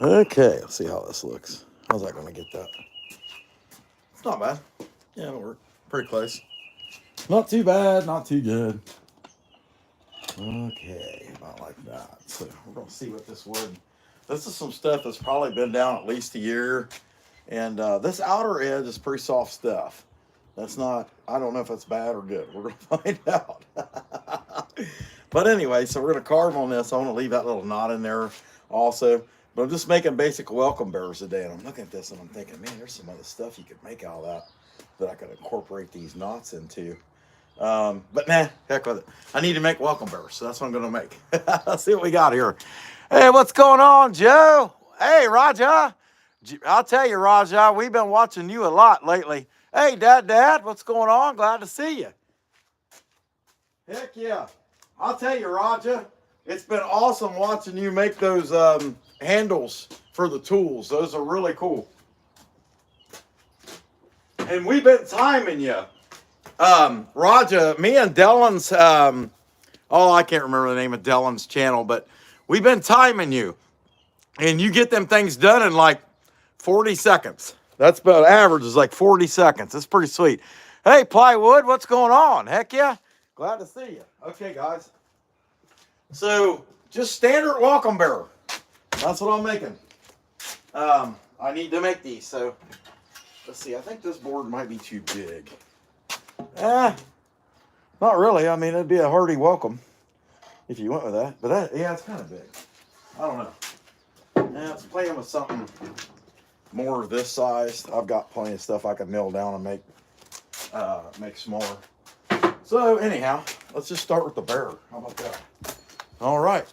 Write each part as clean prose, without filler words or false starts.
Okay, let's see how this looks. How's that going to get that? It's not bad. Yeah, it'll work. Pretty close. Not too bad, not too good. Okay, about like that. So we're going to see what this wood. This is some stuff that's probably been down at least a year. And this outer edge is pretty soft stuff. That's not, I don't know if that's bad or good. We're going to find out. But anyway, so we're going to carve on this. I want to leave that little knot in there also. But I'm just making basic welcome bearers today. And I'm looking at this and I'm thinking, man, there's some other stuff you could make out of that I could incorporate these knots into. But nah, heck with it. I need to make welcome bearers, so that's what I'm going to make. Let's see what we got here. Hey, what's going on, Joe? Hey, Raja. I'll tell you, Raja, we've been watching you a lot lately. Hey, Dad, what's going on? Glad to see you. Heck yeah. I'll tell you, Raja, it's been awesome watching you make those handles for the tools. Those are really cool. And we've been timing you. Raja, me and Dylan's, I can't remember the name of Dylan's channel, but we've been timing you. And you get them things done in like 40 seconds. That's about average is like 40 seconds. That's pretty sweet. Hey, Plywood, what's going on? Heck yeah. Glad to see you. Okay, guys. So, just standard welcome bearer. That's what I'm making. I need to make these, so let's see. I think this board might be too big. Not really. I mean, it'd be a hearty welcome if you went with that. But that, yeah, it's kind of big. I don't know. Yeah, it's playing with something more this size. I've got plenty of stuff I can mill down and make smaller. So anyhow, let's just start with the bearer. How about that? All right.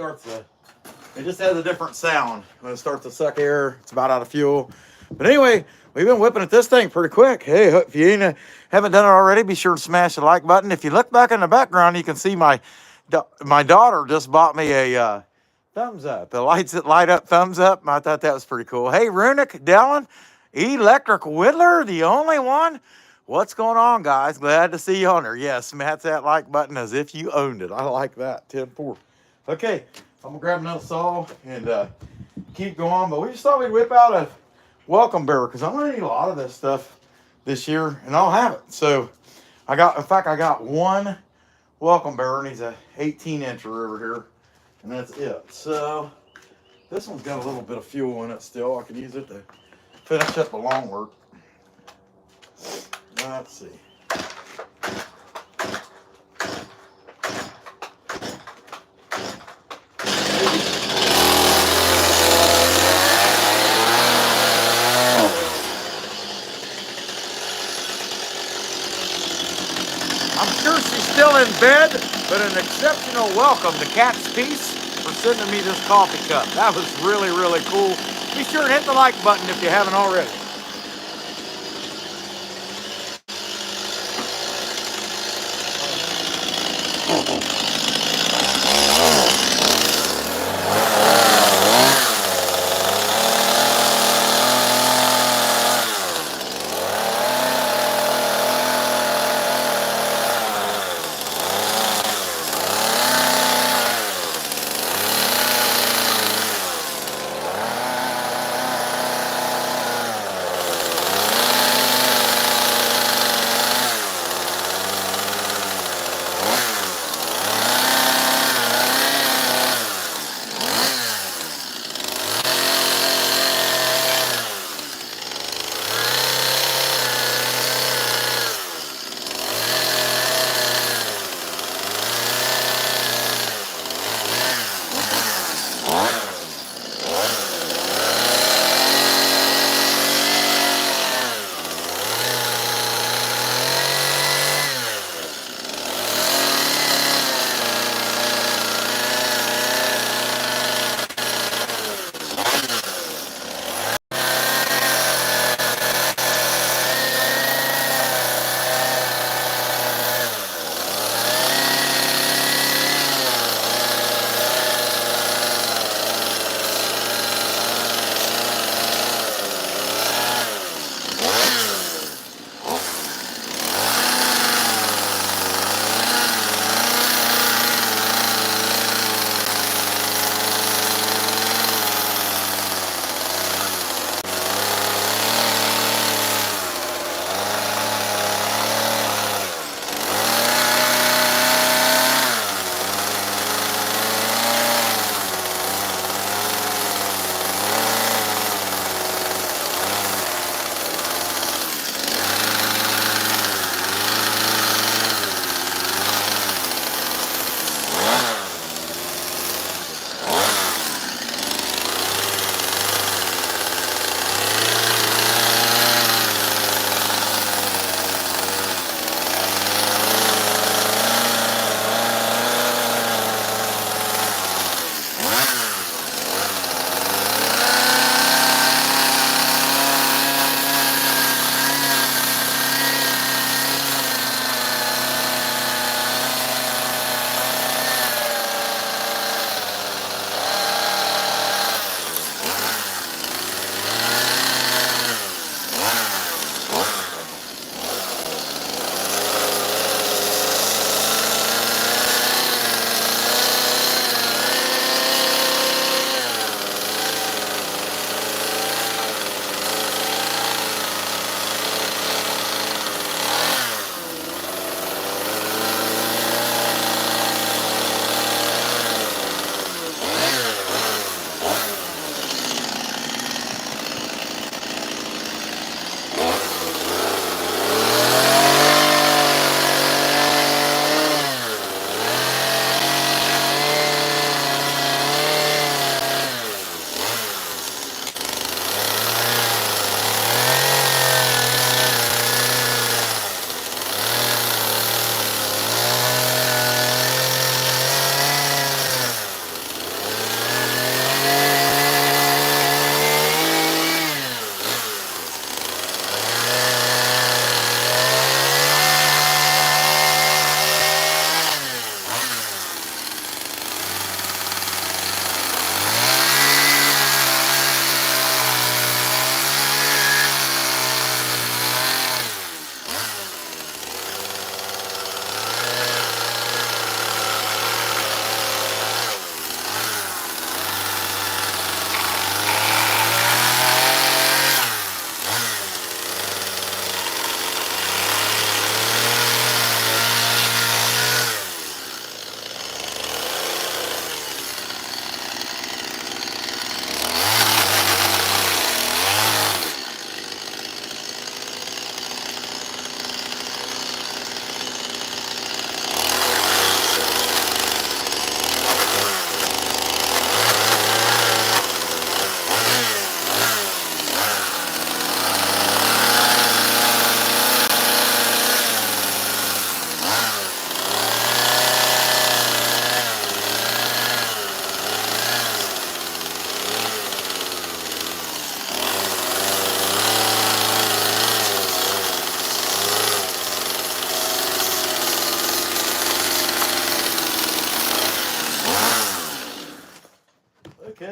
starts to, it just has a different sound. When it starts to suck air, it's about out of fuel. But anyway, we've been whipping at this thing pretty quick. Hey, if you haven't done it already, be sure to smash the like button. If you look back in the background, you can see my daughter just bought me a thumbs up. The lights that light up thumbs up. I thought that was pretty cool. Hey, Runic Dellin, Electric Whittler, the only one. What's going on, guys? Glad to see you on there. Yeah, smash that like button as if you owned it. I like that. 10-4. Okay, I'm gonna grab another saw and keep going. But we just thought we'd whip out a welcome bearer because I'm gonna need a lot of this stuff this year, and I'll have it. So I got one welcome bearer, and he's a 18-incher over here, and that's it. So this one's got a little bit of fuel in it still. I can use it to finish up the lawn work. Let's see. I'm sure she's still in bed, but an exceptional welcome to Cat's Piece for sending me this coffee cup. That was really, really cool. Be sure and hit the like button if you haven't already.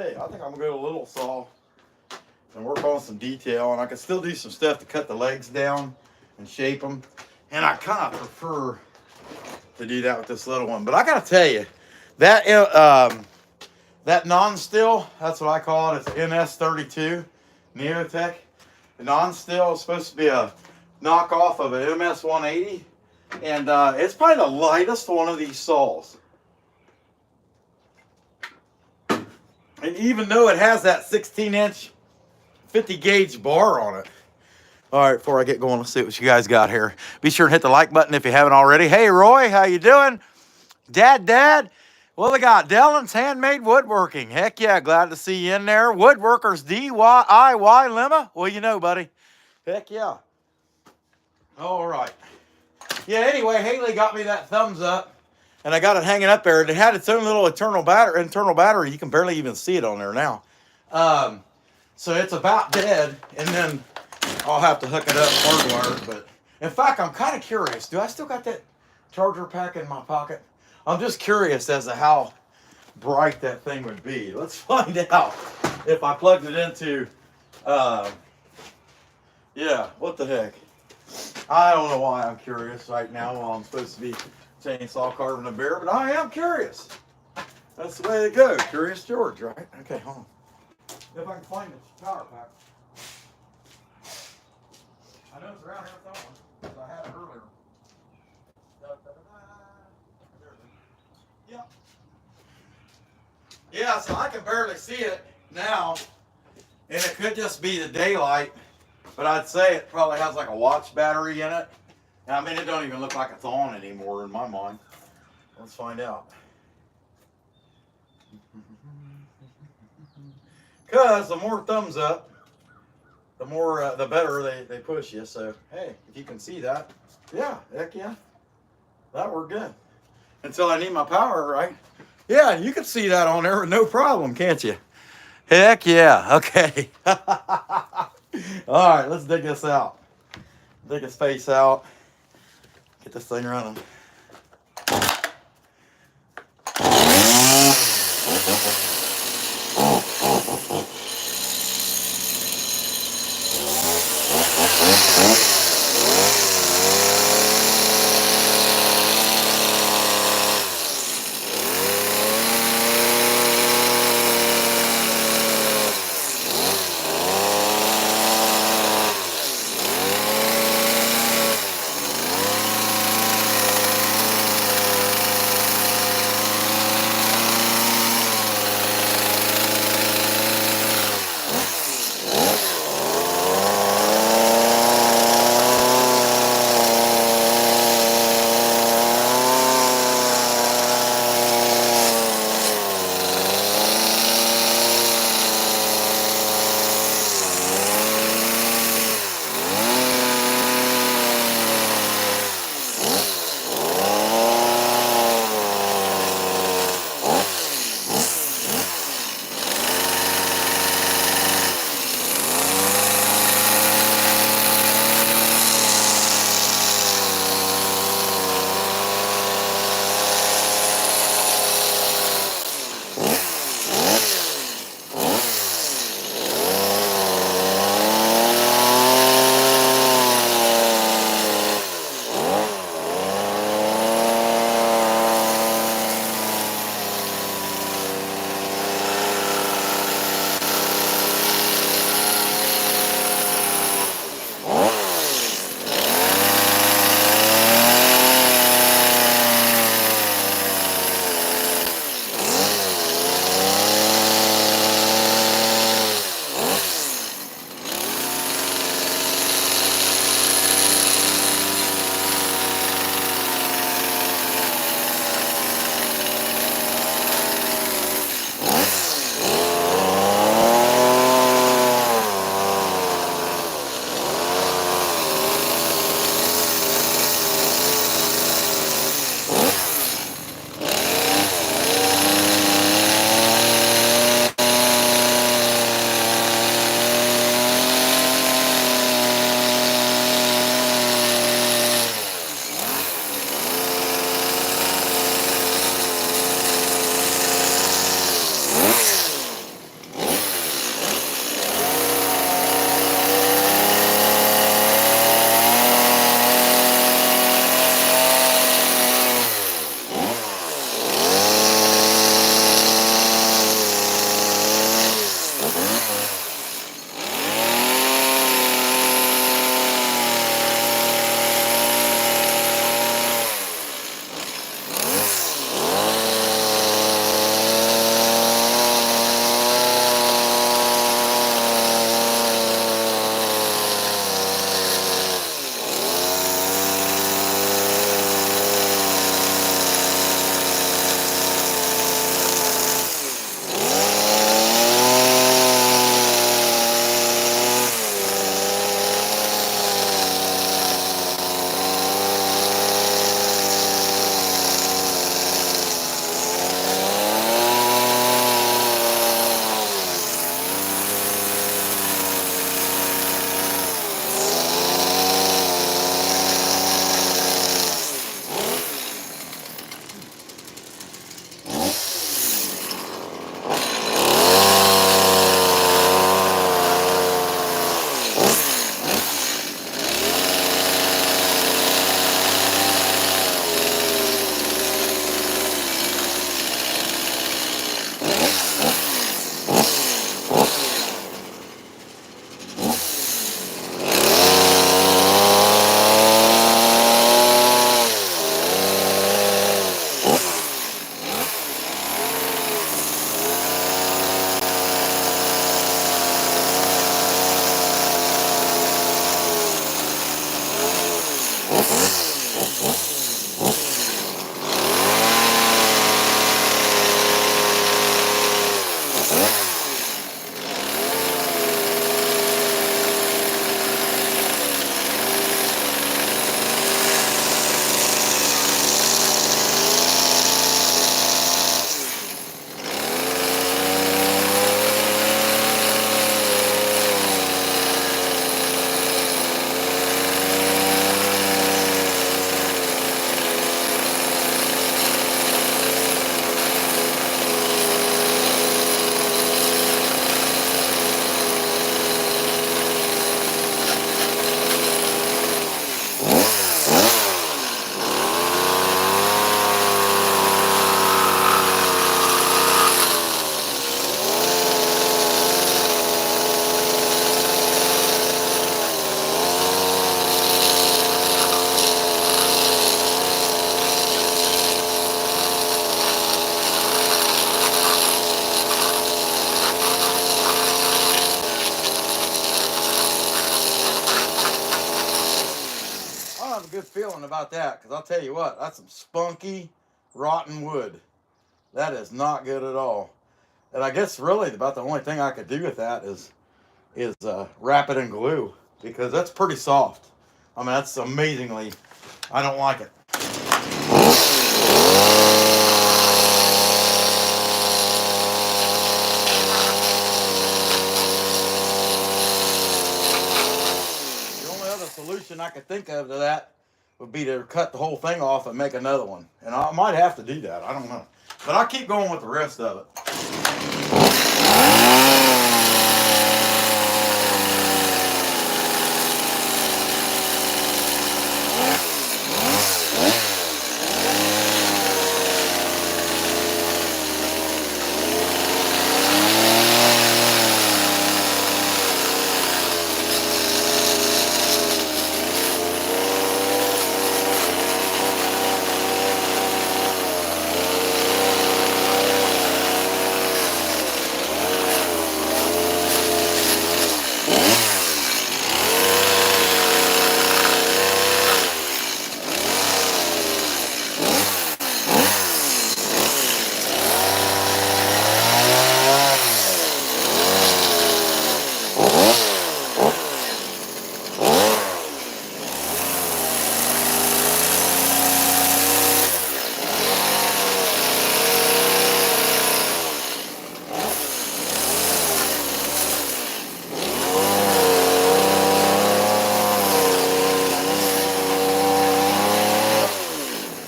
tell you, I think I'm gonna go to a little saw and work on some detail, and I can still do some stuff to cut the legs down and shape them. And I kind of prefer to do that with this little one. But I gotta tell you, that that non-still, that's what I call it. It's MS32 Neotech. The non-still is supposed to be a knockoff of an MS180, and it's probably the lightest one of these saws. And even though it has that 16-inch 50 gauge bar on it. All right, before I get going, let's see what you guys got here. Be sure to hit the like button if you haven't already. Hey, Roy, how you doing? Dad. Well, they got Dellen's Handmade Woodworking. Heck yeah, glad to see you in there. Woodworkers DIY Lemma. Well, you know, buddy. Heck yeah. All right. Yeah, anyway, Haley got me that thumbs up, and I got it hanging up there. It had its own little internal battery. You can barely even see it on there now. So it's about dead, and then I'll have to hook it up hardwired. But in fact, I'm kind of curious. Do I still got that charger pack in my pocket? I'm just curious as to how bright that thing would be. Let's find out if I plugged it into, yeah, what the heck? I don't know why I'm curious right now while I'm supposed to be chainsaw carving a bear, but I am curious. That's the way it goes. Curious George, right? Okay, hold on. If I can find the power pack. I know it's around here somewhere, because I had it earlier. Yep. Yeah, so I can barely see it now, and it could just be the daylight, but I'd say it probably has like a watch battery in it. And I mean, it don't even look like it's on anymore in my mind. Let's find out. Because the more thumbs up, the more, the better they push you. So, hey, if you can see that, yeah, heck yeah, that worked good. Until I need my power, right? Yeah, you can see that on there with no problem, can't you? Heck yeah, okay. All right, let's dig this out. Dig his face out. Get this thing running. feeling about that, because I'll tell you what, that's some spunky, rotten wood. That is not good at all. And I guess really about the only thing I could do with that is wrap it in glue, because that's pretty soft. I mean, that's amazingly. I don't like it. The only other solution I could think of to that would be to cut the whole thing off and make another one. And I might have to do that. I don't know. But I'll keep going with the rest of it.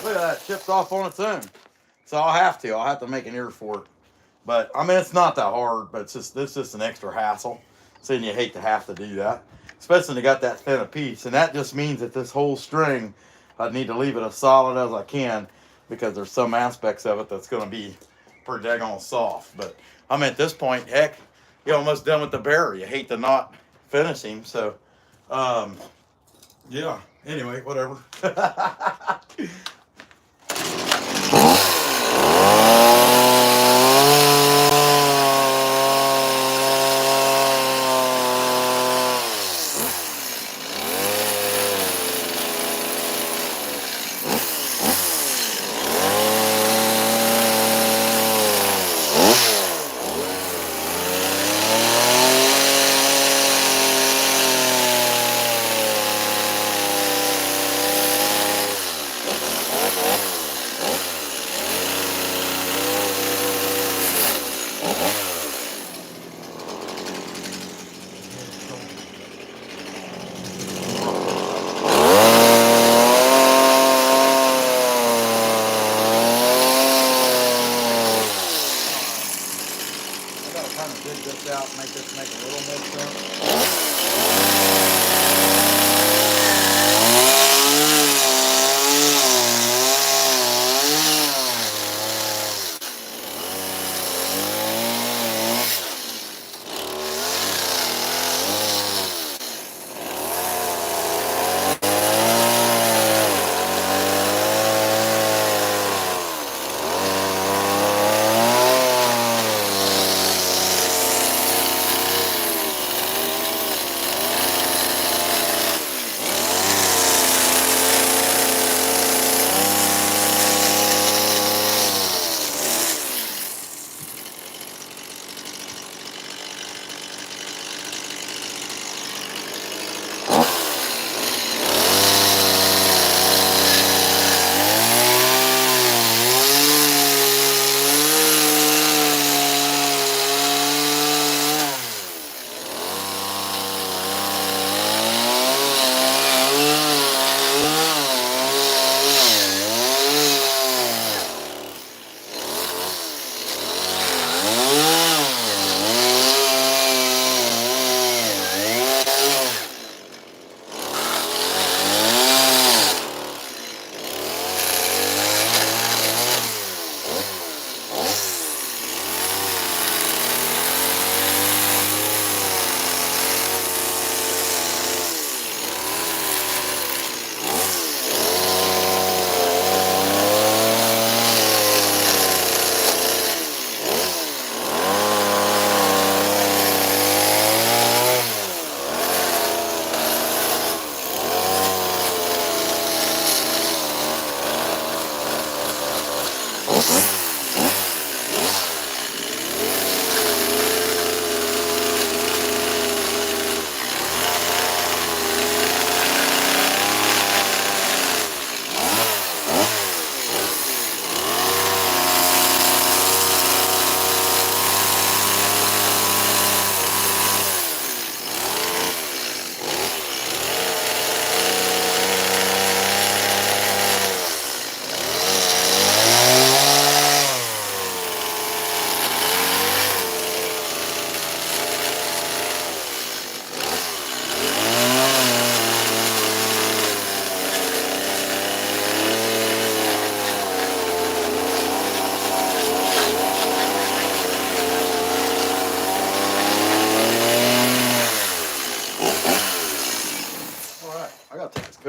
Look at that, it chips off on its own. So I'll have to make an ear for it. But I mean, it's not that hard, but it's just an extra hassle. So you hate to have to do that, especially when you got that thin a piece. And that just means that this whole string, I need to leave it as solid as I can, because there's some aspects of it that's going to be pretty daggone soft. But I mean, at this point, heck, you're almost done with the bearer. You hate to not finish him. So, yeah. Anyway, whatever. Kind of dig this out, make this make a little more sense.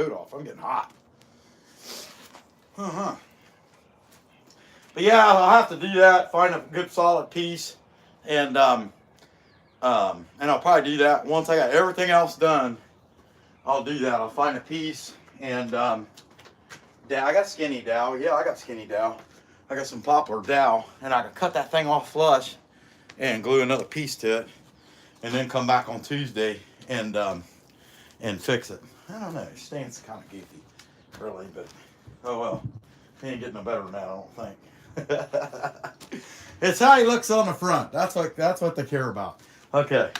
coat off. I'm getting hot. Uh-huh. But yeah, I'll have to do that. Find a good solid piece, and I'll probably do that once I got everything else done. I'll do that. I'll find a piece, and I got skinny dowel. Yeah, I got skinny dowel. I got some poplar dowel, and I can cut that thing off flush and glue another piece to it, and then come back on Tuesday and fix it. I don't know. It stands kind of goofy, really, but oh well. He ain't getting no better than that, I don't think. It's how he looks on the front. That's what they care about. Okay.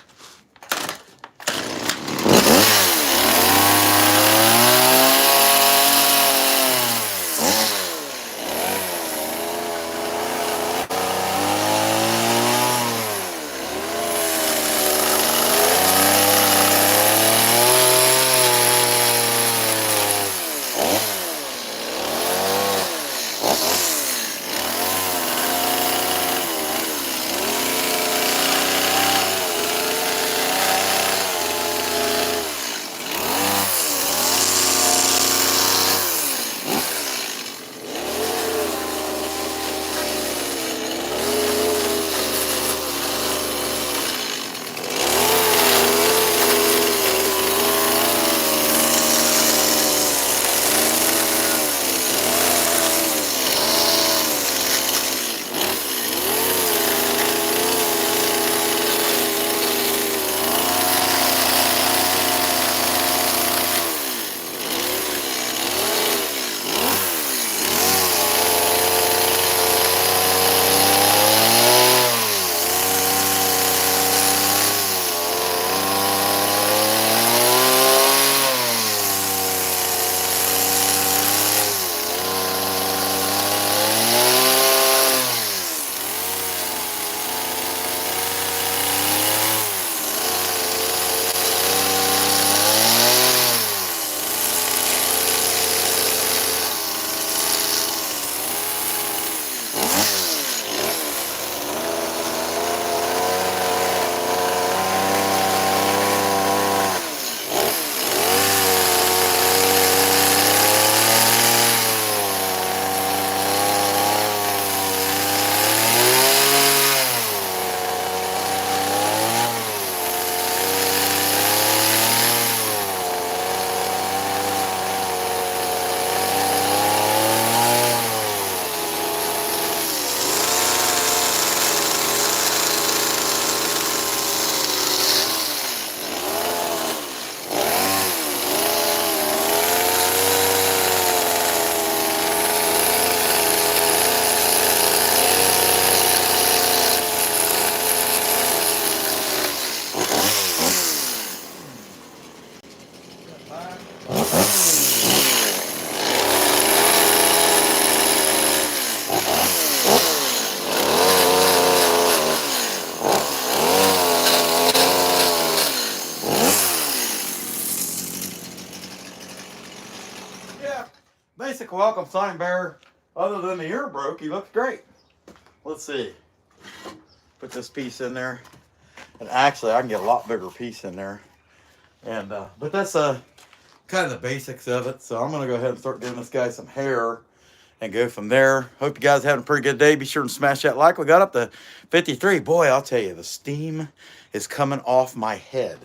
Basic welcome sign bearer. Other than the ear broke, he looks great. Let's see. Put this piece in there. And actually, I can get a lot bigger piece in there. And but that's kind of the basics of it. So I'm going to go ahead and start giving this guy some hair and go from there. Hope you guys having a pretty good day. Be sure and smash that like. We got up to 53. Boy, I'll tell you, the steam is coming off my head.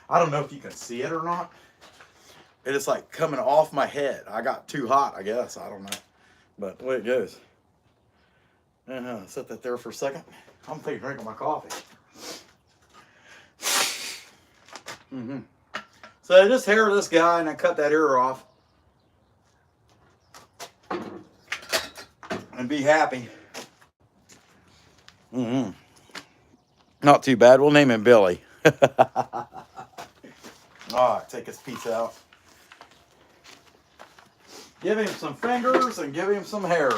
I don't know if you can see it or not. It is like coming off my head. I got too hot, I guess. I don't know. But the way it goes. Set that there for a second. I'm taking a drink of my coffee. So I just hair this guy and I cut that ear off. And be happy. Not too bad. We'll name him Billy. Alright, take this piece out. Give him some fingers and give him some hair.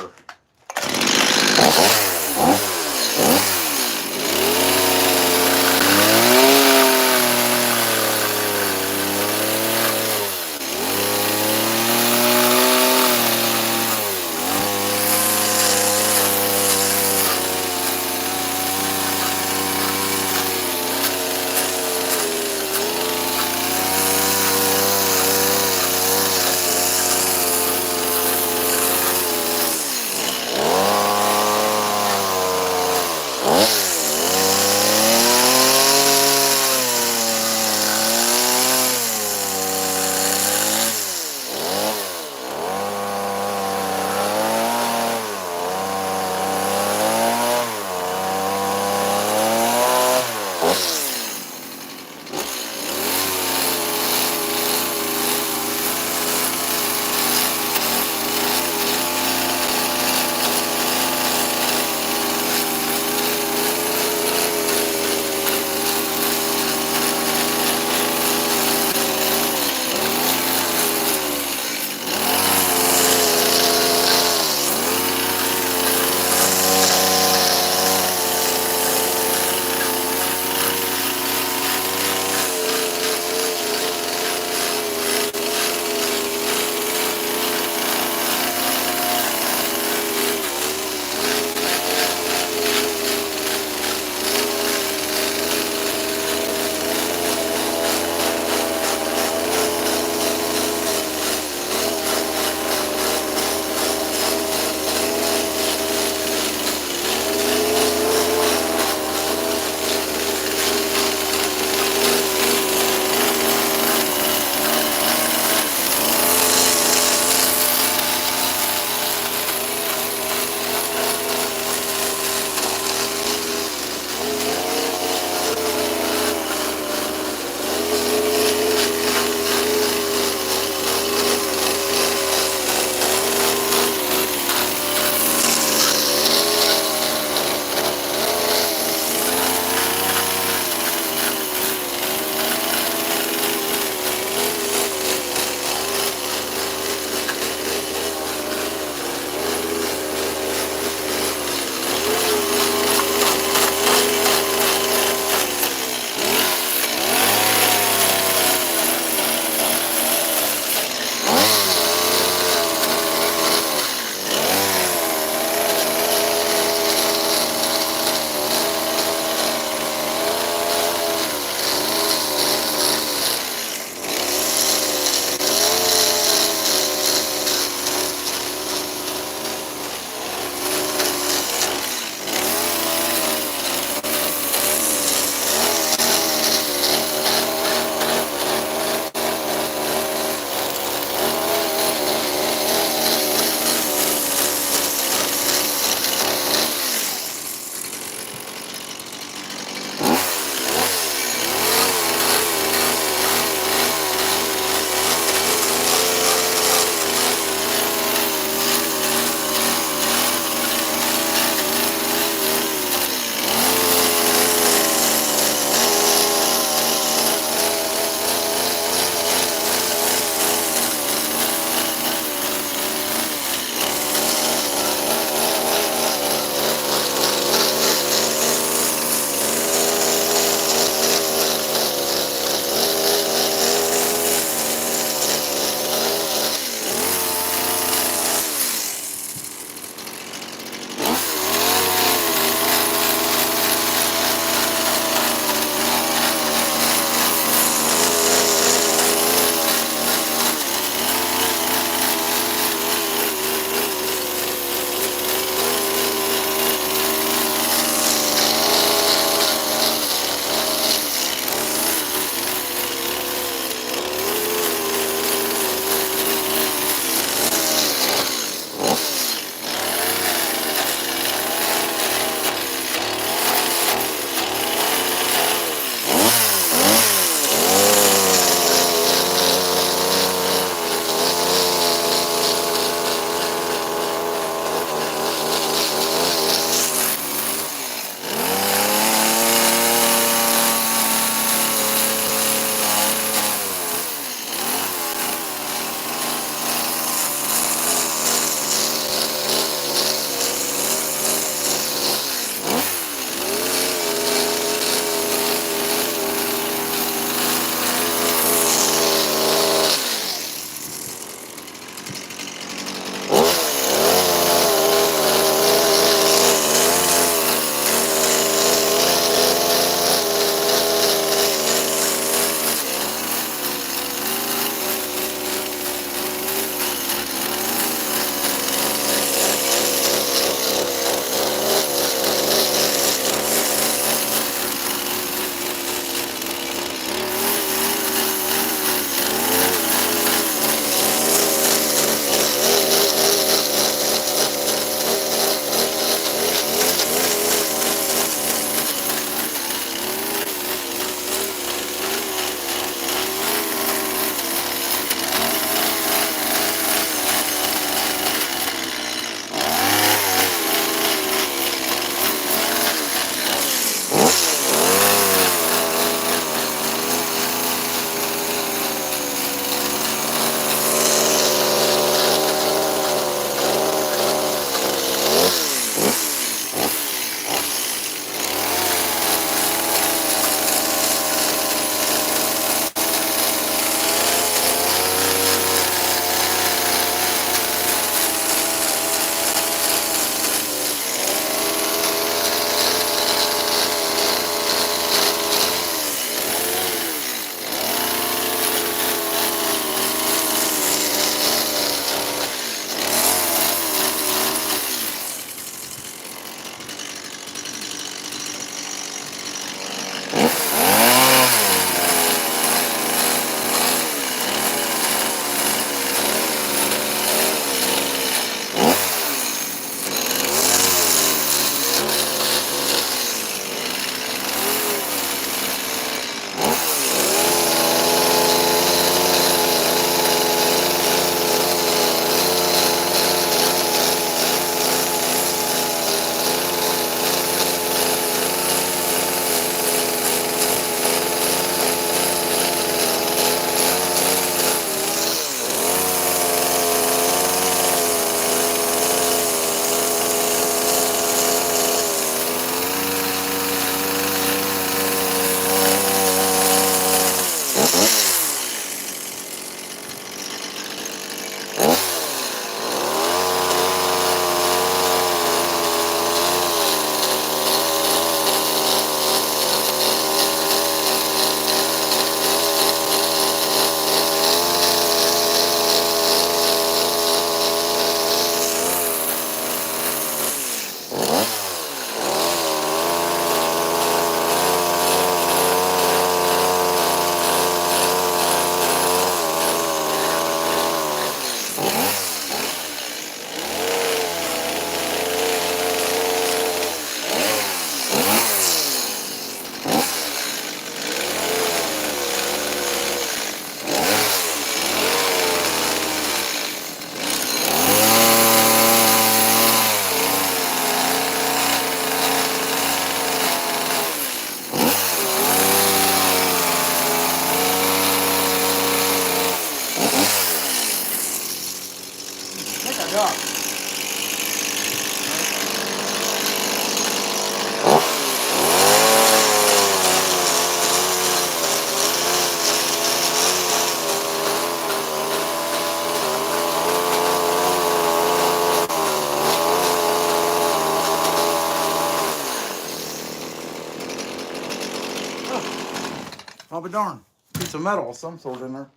I'll be darned. Piece of metal of some sort in there.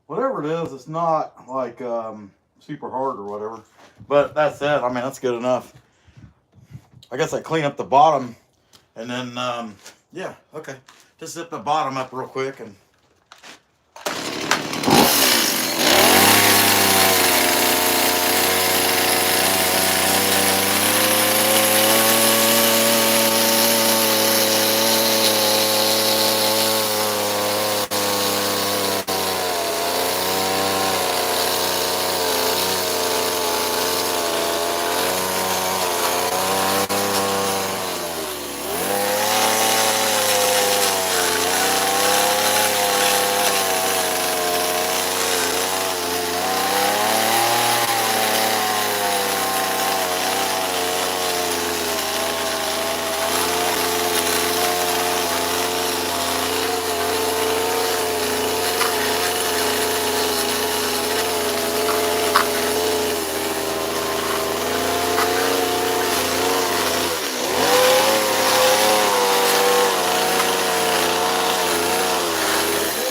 Whatever it is, it's not like super hard or whatever. But that's it. I mean, that's good enough. I guess I clean up the bottom and then, yeah, okay. Just zip the bottom up real quick and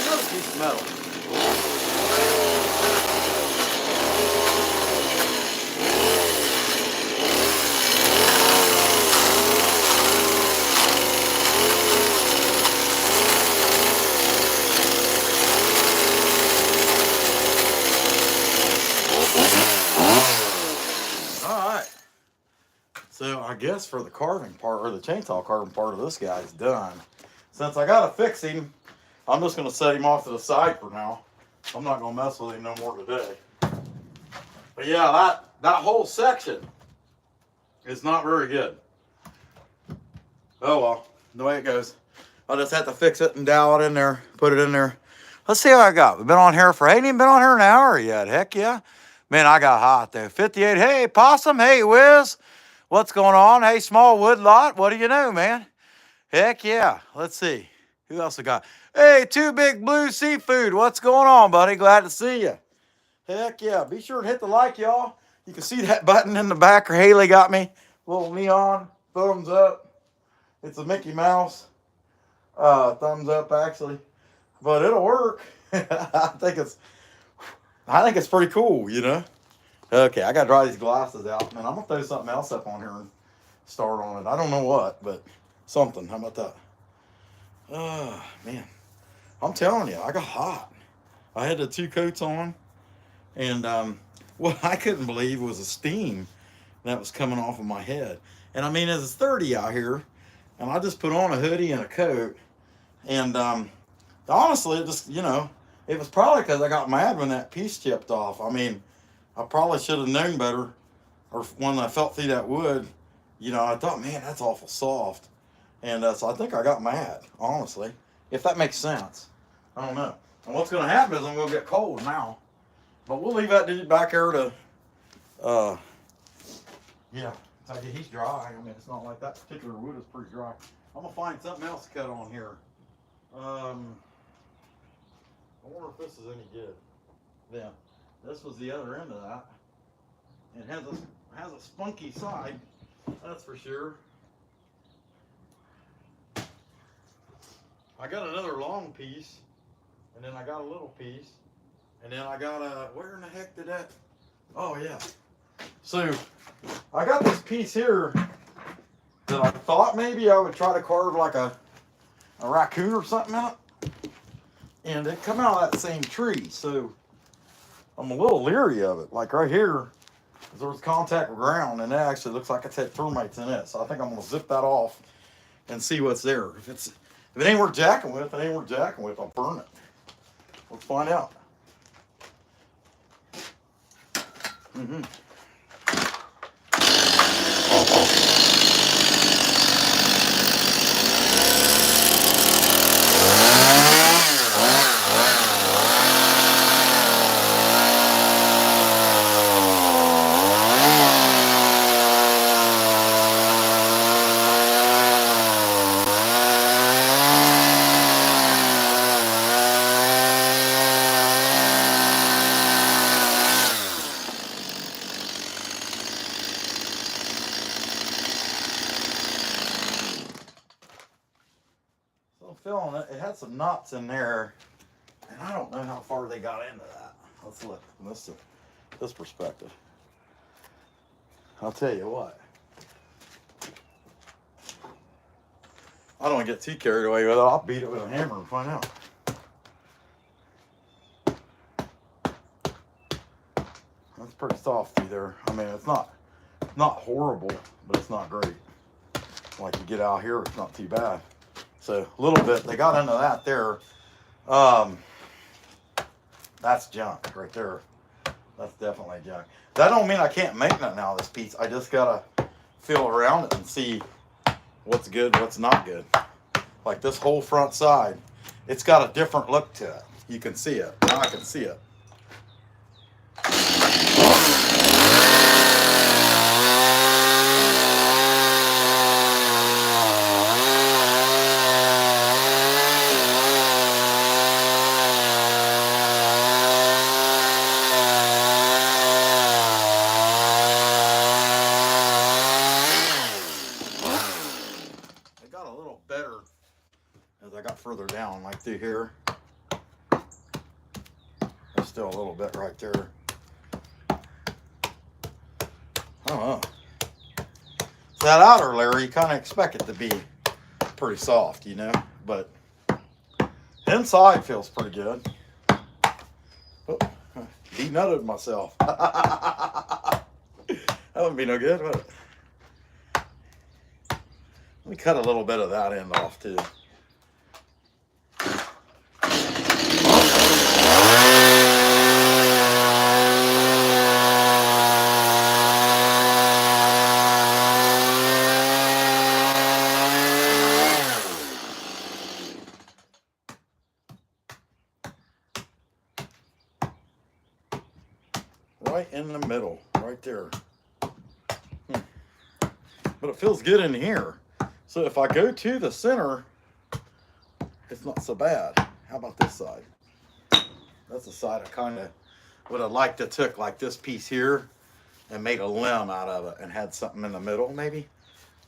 another piece of metal. So I guess for the carving part, or the chainsaw carving part of this guy's done. Since I got to fix him, I'm just going to set him off to the side for now. I'm not going to mess with him no more today. But yeah, that whole section is not very good. Oh well, the way it goes. I'll just have to fix it and dowel it in there, put it in there. Let's see what I got. We've been on here for, ain't even been on here an hour yet. Heck yeah. Man, I got hot there. 58. Hey, Possum. Hey, Wiz. What's going on? Hey, Small Wood Lot. What do you know, man? Heck yeah. Let's see. Who else I got? Hey, Two Big Blue Seafood. What's going on, buddy? Glad to see you. Heck yeah. Be sure to hit the like, y'all. You can see that button in the back, or Haley got me. Little neon thumbs up. It's a Mickey Mouse thumbs up, actually. But it'll work. I think it's pretty cool, you know. Okay, I gotta dry these glasses out, man. I'm gonna throw something else up on here and start on it. I don't know what, but something. How about that? Man, I'm telling you, I got hot. I had the 2 coats on, and what I couldn't believe was the steam that was coming off of my head. And I mean, it's 30 out here, and I just put on a hoodie and a coat, and honestly, it just, you know, it was probably because I got mad when that piece chipped off. I mean, I probably should have known better, or when I felt through that wood, you know, I thought, man, that's awful soft. And so I think I got mad, honestly, if that makes sense. I don't know. And what's going to happen is I'm going to get cold now. But we'll leave that dude back there to, yeah, he's dry. I mean, it's not like that particular wood is pretty dry. I'm going to find something else to cut on here. I wonder if this is any good. Yeah. This was the other end of that. It has a spunky side, that's for sure. I got another long piece, and then I got a little piece, and then I got a, where in the heck did that? Oh yeah. So I got this piece here that I thought maybe I would try to carve like a raccoon or something out, and it come out of that same tree. So I'm a little leery of it. Like right here, there was contact with ground, and it actually looks like it's had termites in it. So I think I'm gonna zip that off and see what's there. If it ain't worth jacking with, it ain't worth jacking with. I'll burn it. Let's find out. Mm-hmm. I'm feeling it. It had some knots in there, and I don't know how far they got into that. Let's look from this perspective. I'll tell you what. I don't want to get too carried away with it. I'll beat it with a hammer and find out. That's pretty softy there. I mean, it's not horrible, but it's not great. Like you get out here, it's not too bad. So a little bit, they got into that there. That's junk right there. That's definitely junk. That don't mean I can't make nothing out of this piece. I just gotta feel around it and see what's good, what's not good. Like this whole front side, it's got a different look to it. You can see it. Now I can see it. Better as I got further down, like through here. There's still a little bit right there. I don't know. So that outer layer, you kind of expect it to be pretty soft, you know, but inside feels pretty good. Oh, denutted myself. That wouldn't be no good, would it? Let me cut a little bit of that end off too. Right in the middle, right there. But it feels good in here. So if I go to the center, it's not so bad. How about this side? That's the side I kind of would have liked to took like this piece here and made a limb out of it and had something in the middle maybe.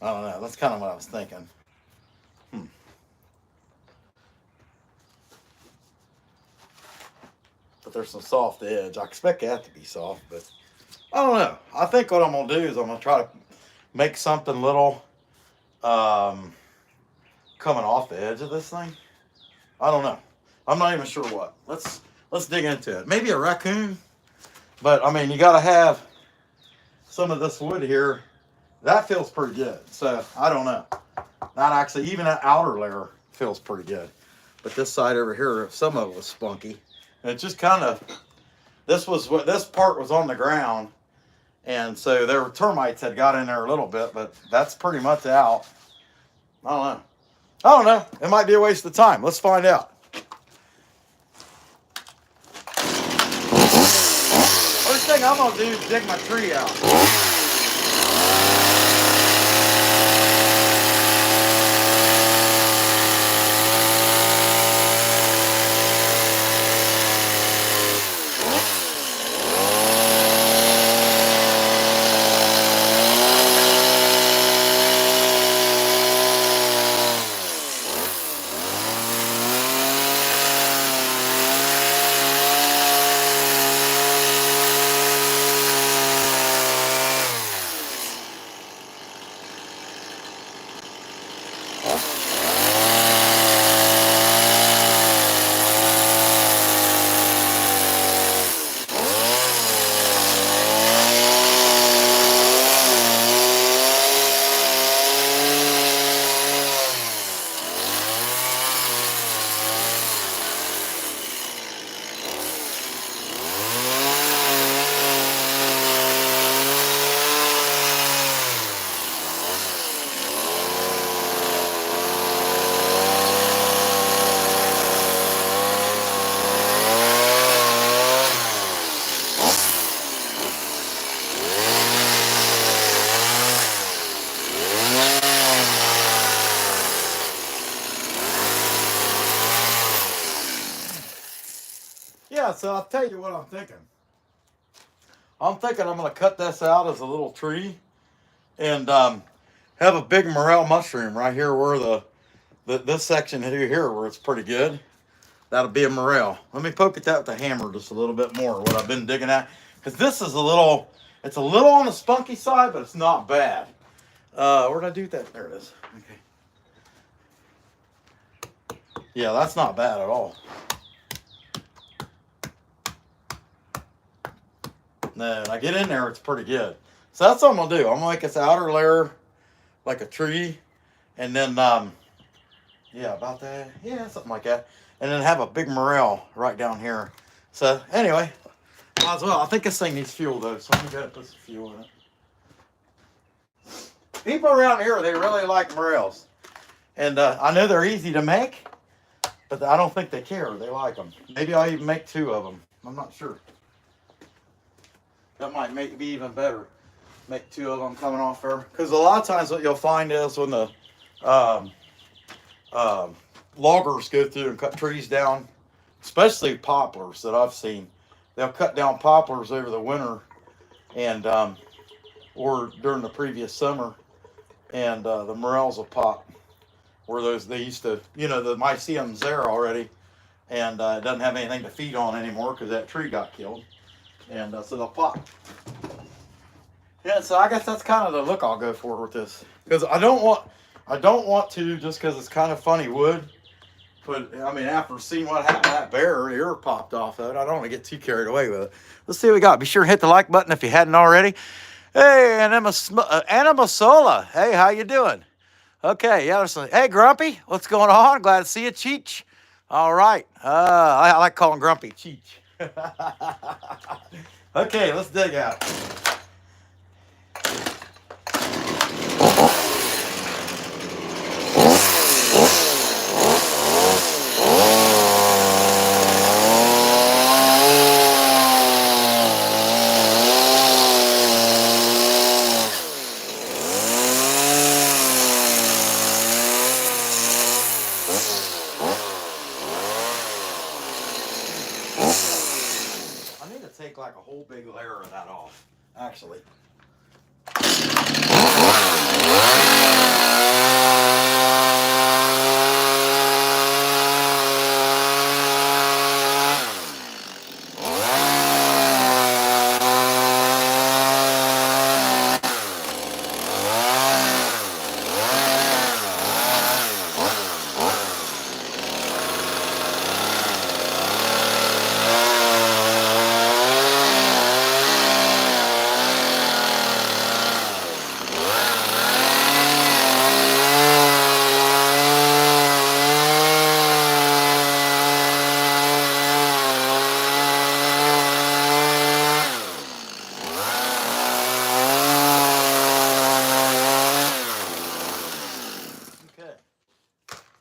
I don't know. That's kind of what I was thinking. But there's some soft edge. I expect that to be soft, but I don't know. I think what I'm going to do is I'm going to try to make something little coming off the edge of this thing. I don't know. I'm not even sure what. Let's dig into it. Maybe a raccoon. But I mean, you got to have some of this wood here. That feels pretty good. So I don't know. Not actually, even that outer layer feels pretty good. But this side over here, some of it was spunky. And it just kind of, this part was on the ground. And so there were termites had got in there a little bit, but that's pretty much out. I don't know. It might be a waste of time. Let's find out. First thing I'm going to do is dig my tree out. Yeah, so I'll tell you what I'm thinking. I'm thinking I'm going to cut this out as a little tree and have a big morel mushroom right here where This section here where it's pretty good, that'll be a morel. Let me poke at that with the hammer just a little bit more, what I've been digging at. Because this is it's a little on the spunky side, but it's not bad. Where'd I do that? There it is. Okay. Yeah, that's not bad at all. Then I get in there, it's pretty good. So that's what I'm gonna do. I'm gonna make this outer layer like a tree, and then yeah, about that. Yeah, something like that. And then have a big morel right down here. So anyway, might as well. I think this thing needs fuel though, so I'm gonna put some fuel in it. People around here, they really like morels, and I know they're easy to make, but I don't think they care. They like them. Maybe I'll even make 2 of them. I'm not sure. That might be even better. Make 2 of them coming off there. Because a lot of times what you'll find is when the loggers go through and cut trees down, especially poplars that I've seen, they'll cut down poplars over the winter and or during the previous summer, and the morels will pop. Where they used to, the mycelium's there already, and it doesn't have anything to feed on anymore because that tree got killed. And so they'll pop. Yeah, so I guess that's kind of the look I'll go for with this, because I don't want to, just because it's kind of funny wood. But I mean, after seeing what happened to that bear, ear popped off of it, I don't want to get too carried away with it. Let's see what we got. Be sure and hit the like button if you hadn't already. Hey, Anima Sola. Hey, how you doing? Okay, yeah. Hey, Grumpy, what's going on? Glad to see you, Cheech. All right. I like calling Grumpy Cheech. Okay, let's dig out. Take like a whole big layer of that off, actually.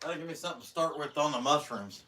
That'll give me something to start with on the mushrooms.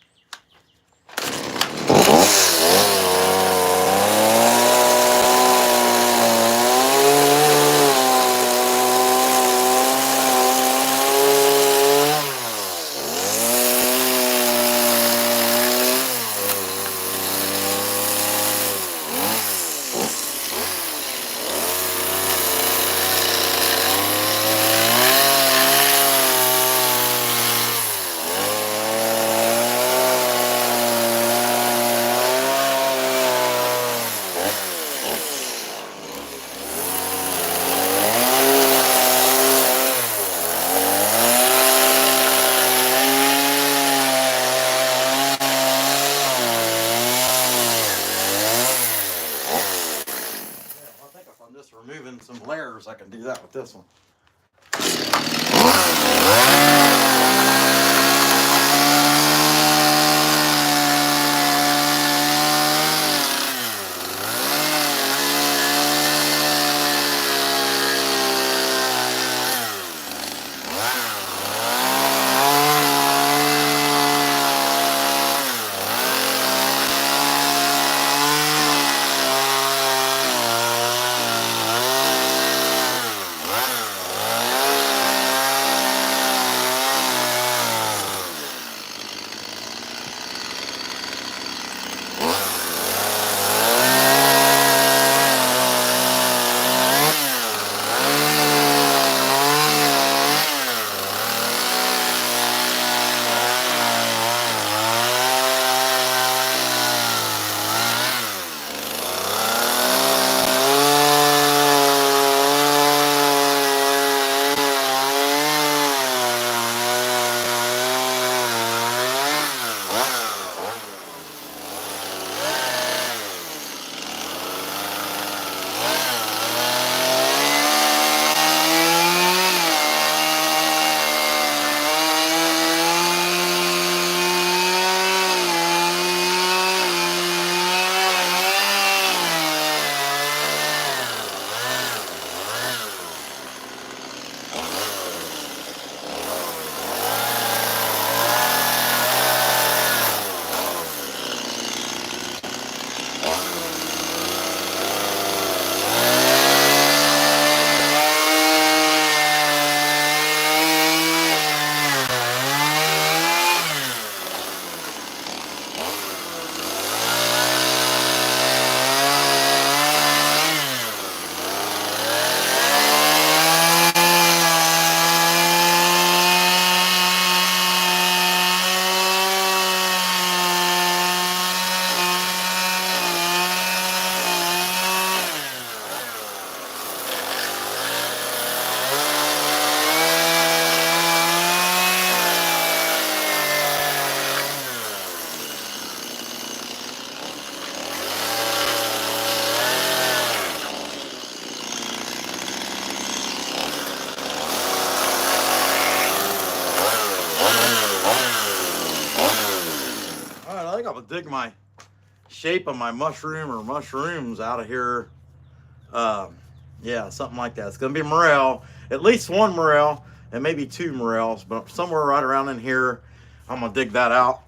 Removing some layers, I can do that with this one. think I'm gonna dig my shape of my mushroom or mushrooms out of here. Yeah, something like that. It's gonna be morel, at least one morel, and maybe two morels, but somewhere right around in here, I'm gonna dig that out.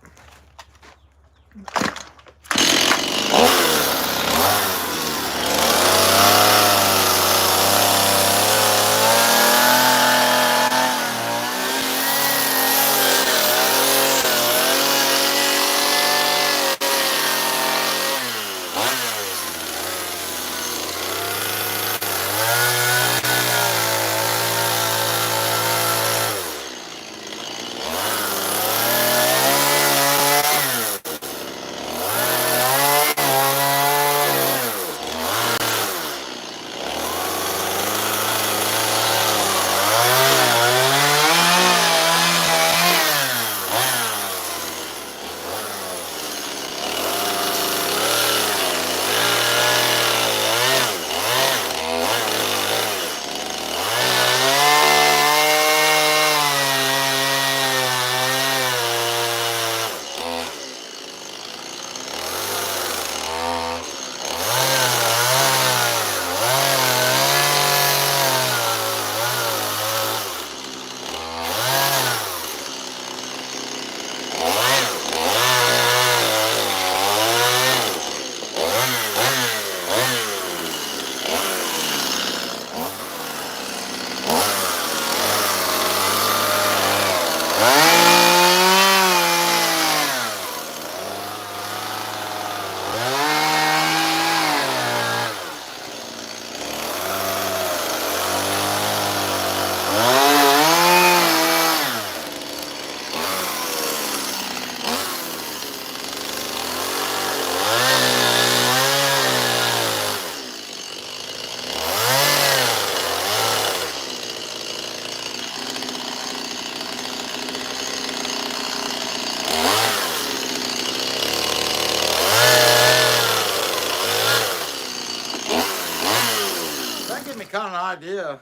That gives me kind of an idea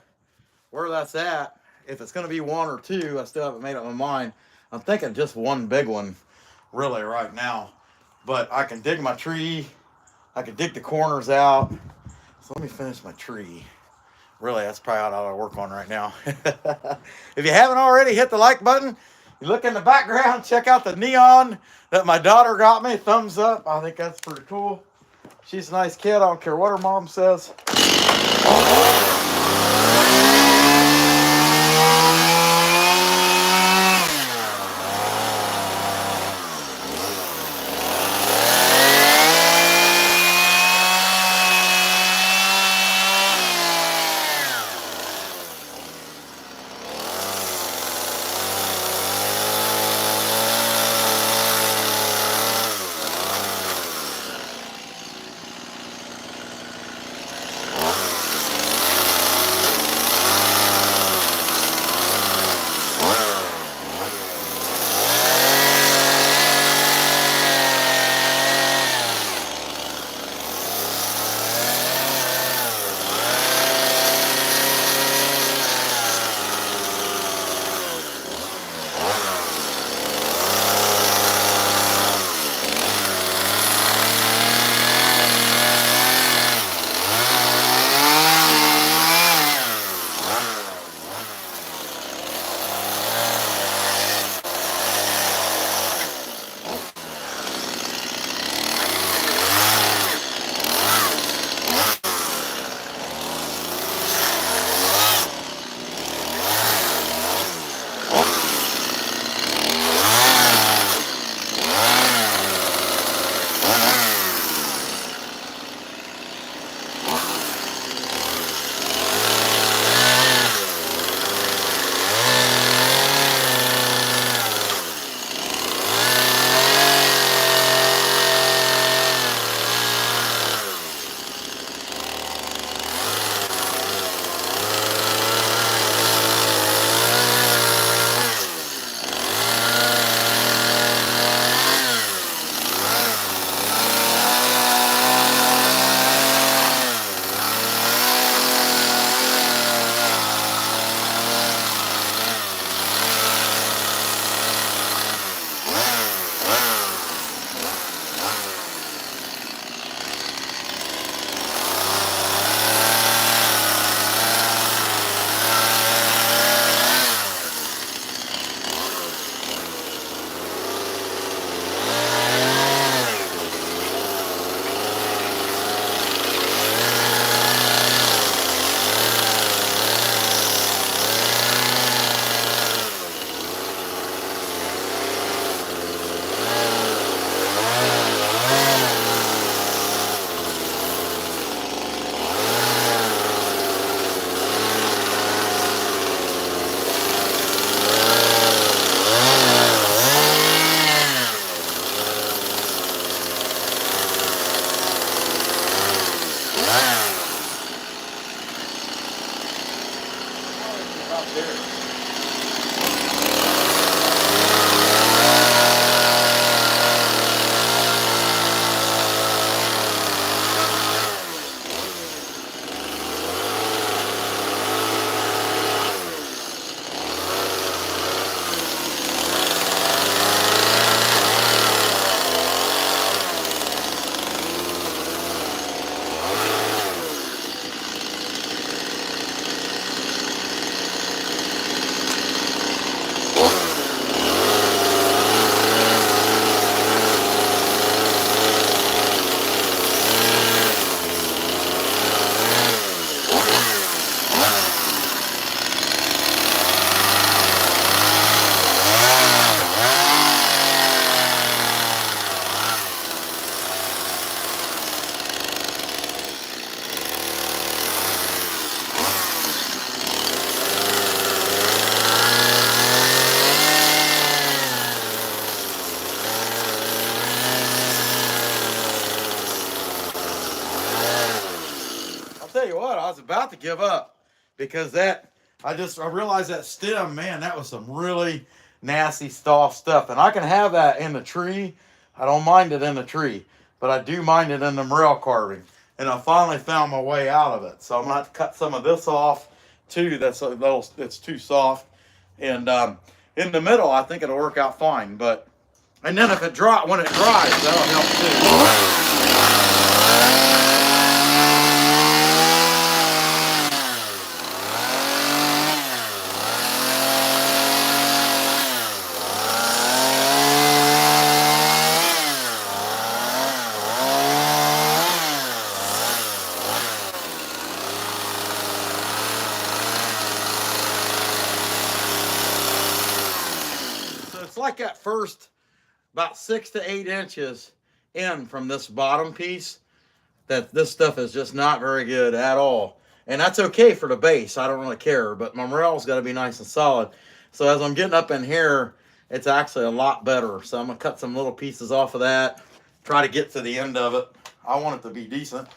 where that's at. If it's going to be one or two, I still haven't made up my mind. I'm thinking just one big one, really, right now. But I can dig my tree. I can dig the corners out. So let me finish my tree. Really, that's probably all I work on right now. If you haven't already, hit the like button. You look in the background, check out the neon that my daughter got me. Thumbs up. I think that's pretty cool. She's a nice kid. I don't care what her mom says. I was about to give up because I realized that stem, man, that was some really nasty soft stuff. And I can have that in the tree. I don't mind it in the tree, but I do mind it in the morel carving. And I finally found my way out of it. So I'm gonna have to cut some of this off too. It's too soft. And in the middle, I think it'll work out fine. And then when it dries, that'll help too. It's like that first about 6 to 8 inches in from this bottom piece that this stuff is just not very good at all. And that's okay for the base. I don't really care, but my morel's got to be nice and solid. So as I'm getting up in here, it's actually a lot better. So I'm going to cut some little pieces off of that, try to get to the end of it. I want it to be decent.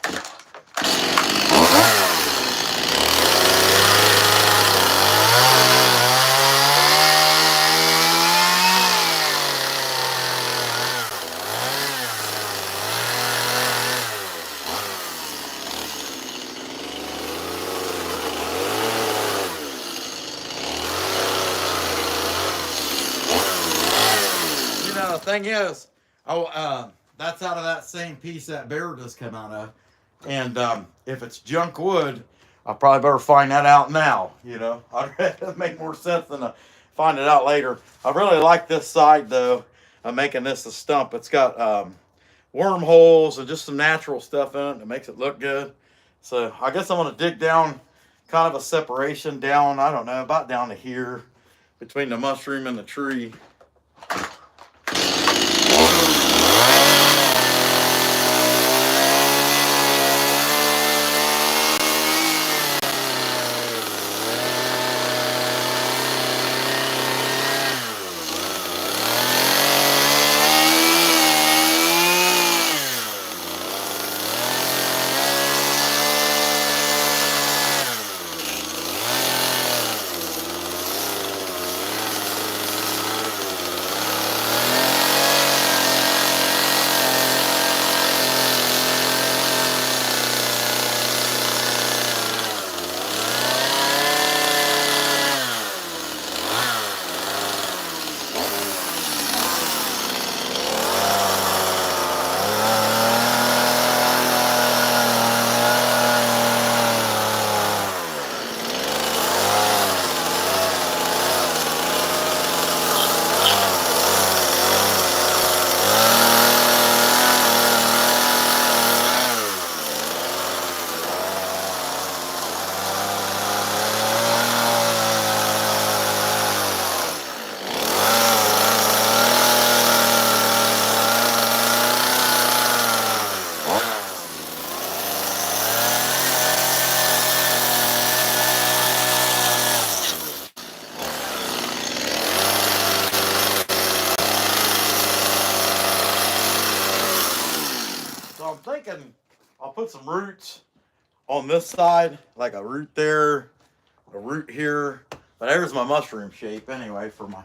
The thing is, that's out of that same piece that bear just came out of. And if it's junk wood, I probably better find that out now. It'd make more sense than to find it out later. I really like this side though. I'm making this a stump. It's got wormholes and just some natural stuff in it that makes it look good. So I guess I'm gonna dig down, kind of a separation down. I don't know, about down to here between the mushroom and the tree. I'm thinking I'll put some roots on this side, like a root there, a root here. But there's my mushroom shape anyway for my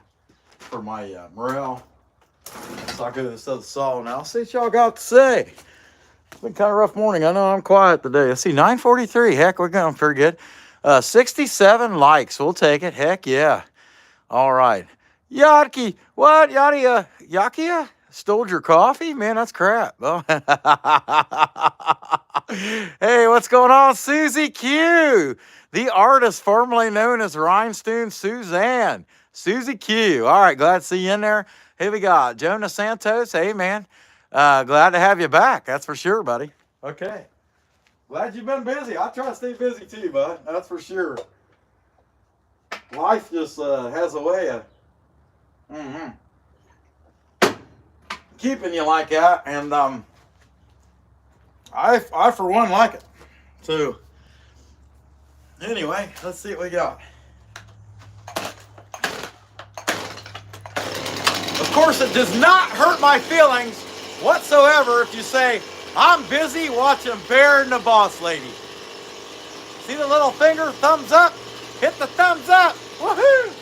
morel. So I'll go to this other saw now. I'll see what y'all got to say. It's been kind of a rough morning. I know I'm quiet today. Let's see, 9:43. Heck, we're going pretty good. 67 likes. We'll take it. Heck yeah. All right. Yaki, what? Yakia? Stole your coffee? Man, that's crap. Oh. Hey, what's going on? Susie Q, the artist formerly known as Rhinestone Suzanne. Susie Q. All right, glad to see you in there. Here we got Jonah Santos. Hey, man. Glad to have you back. That's for sure, buddy. Okay. Glad you've been busy. I try to stay busy too, bud. That's for sure. Life just has a way of keeping you like that, and I for one like it. So anyway, let's see what we got. Of course, it does not hurt my feelings whatsoever if you say I'm busy watching Bear and the Boss Lady. See the little finger, thumbs up? Hit the thumbs up. Woohoo!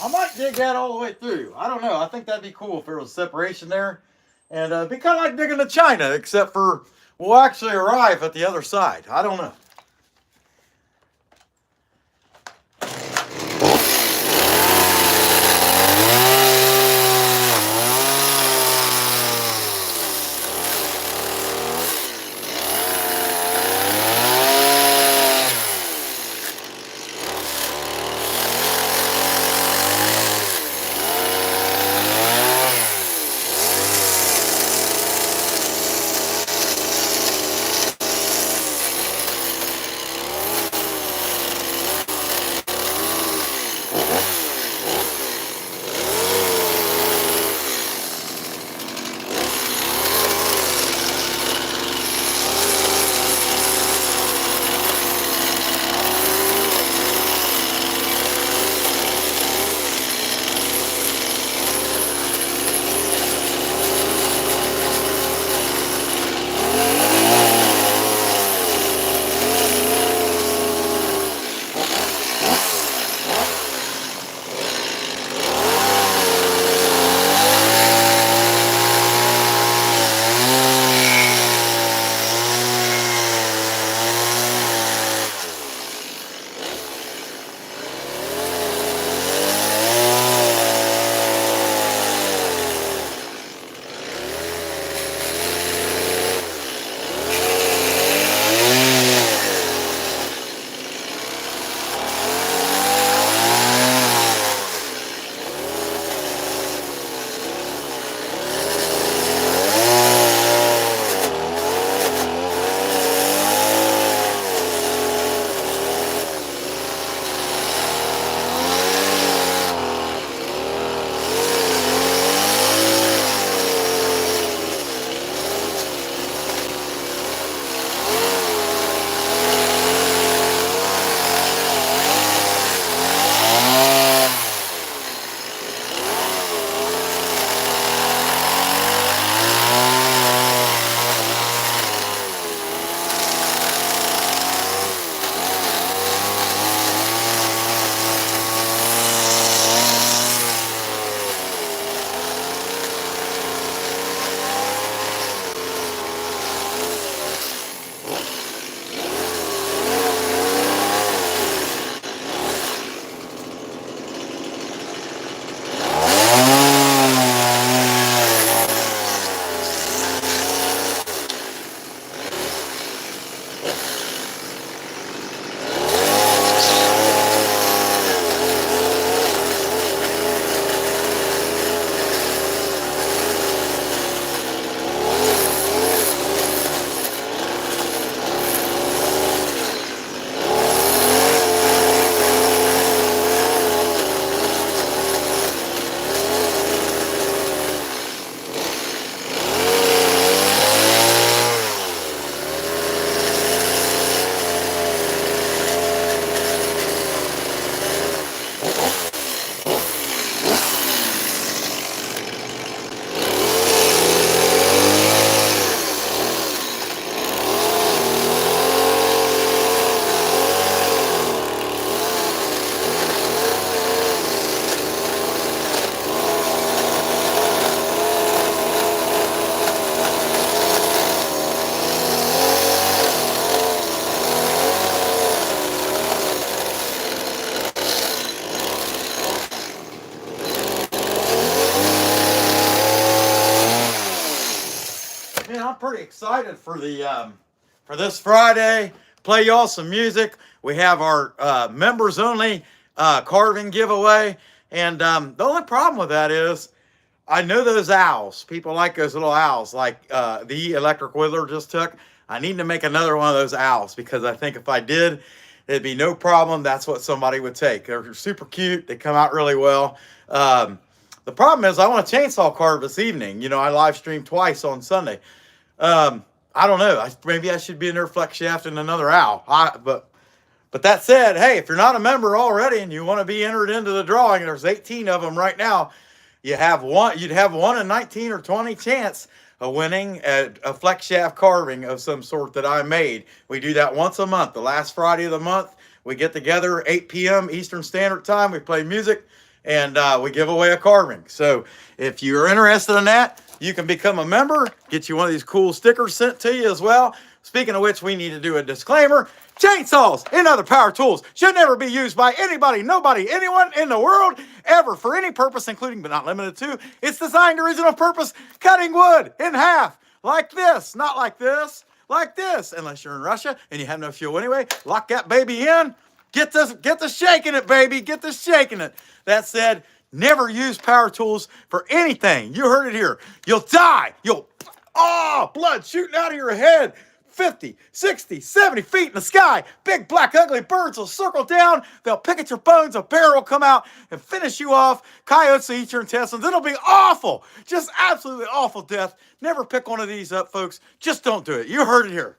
I might dig that all the way through. I don't know. I think that'd be cool if there was separation there. And it'd be kind of like digging to China, except for we'll actually arrive at the other side. I don't know. pretty excited for the for this Friday. Play y'all some music. We have our members only carving giveaway, and the only problem with that is I know those owls. People like those little owls, like the electric whittler just took. I need to make another one of those owls because I think if I did, it'd be no problem. That's what somebody would take. They're super cute. They come out really well. The problem is I want a chainsaw carve this evening. You know, I live stream twice on Sunday. I don't know. Maybe I should be in there flex shaft and another owl. But that said, hey, if you're not a member already and you want to be entered into the drawing, there's 18 of them right now. You'd have one in 19 or 20 chance of winning a flex shaft carving of some sort that I made. We do that once a month. The last Friday of the month, we get together 8 p.m. Eastern Standard Time. We play music and we give away a carving. So if you're interested in that, you can become a member, get you one of these cool stickers sent to you as well. Speaking of which, we need to do a disclaimer. Chainsaws and other power tools should never be used by anybody, nobody, anyone in the world ever for any purpose, including but not limited to its designed original purpose, cutting wood in half like this, not like this, like this. Unless you're in Russia and you have no fuel anyway, lock that baby in. Get the shaking it, baby. Get the shaking it. That said, never use power tools for anything. You heard it here. You'll die. Blood shooting out of your head. 50, 60, 70 feet in the sky. Big, black, ugly birds will circle down. They'll pick at your bones. A bear will come out and finish you off. Coyotes will eat your intestines. It'll be awful. Just absolutely awful death. Never pick one of these up, folks. Just don't do it. You heard it here.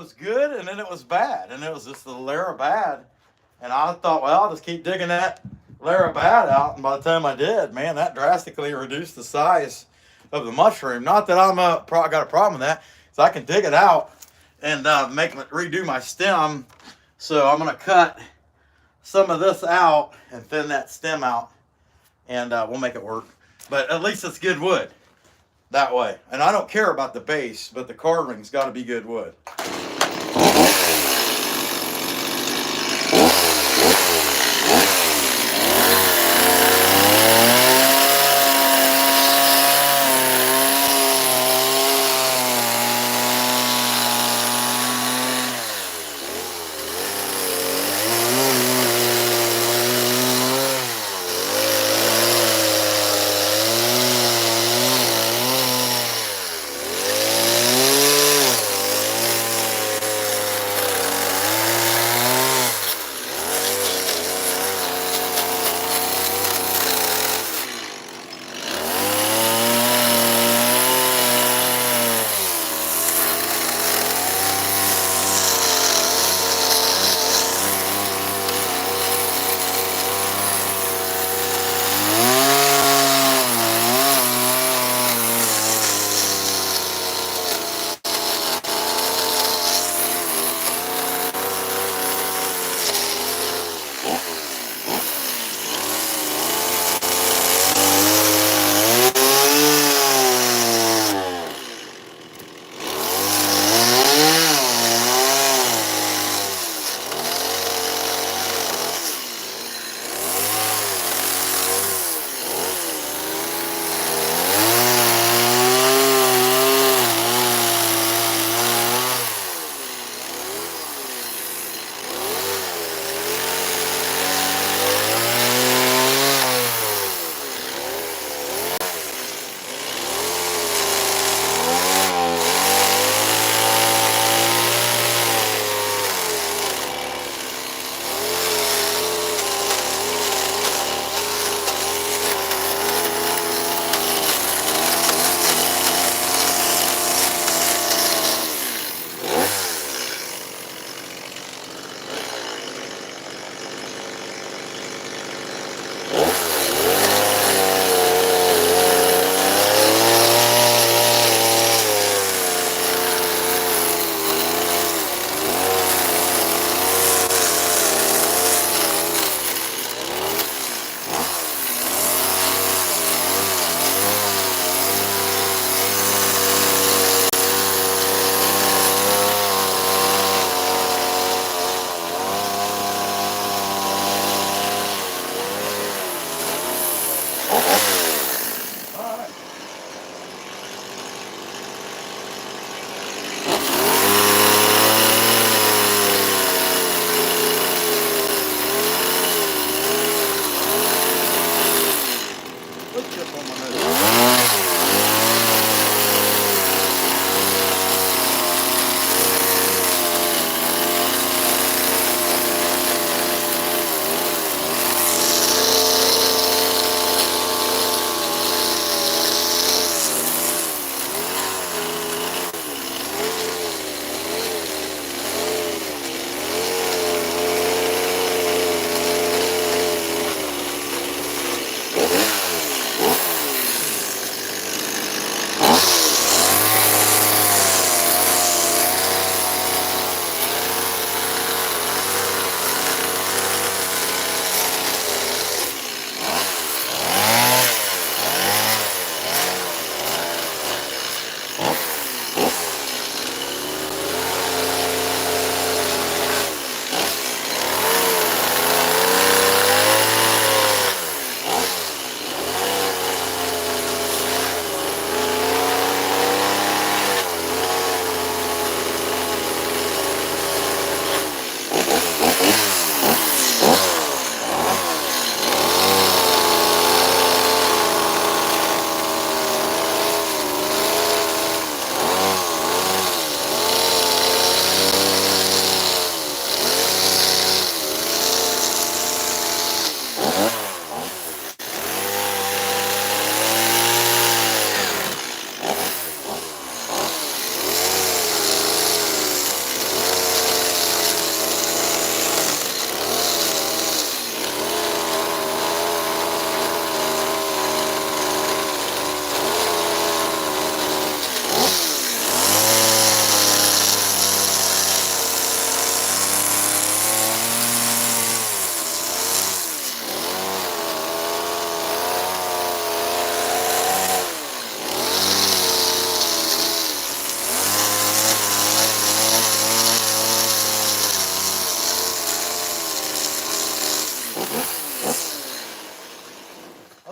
was good and then it was bad. And it was just the layer of bad. And I thought, well, I'll just keep digging that layer of bad out. And by the time I did, man, that drastically reduced the size of the mushroom. Not that got a problem with that. So I can dig it out and redo my stem. So I'm going to cut some of this out and thin that stem out. And we'll make it work. But at least it's good wood that way. And I don't care about the base, but the carving's got to be good wood.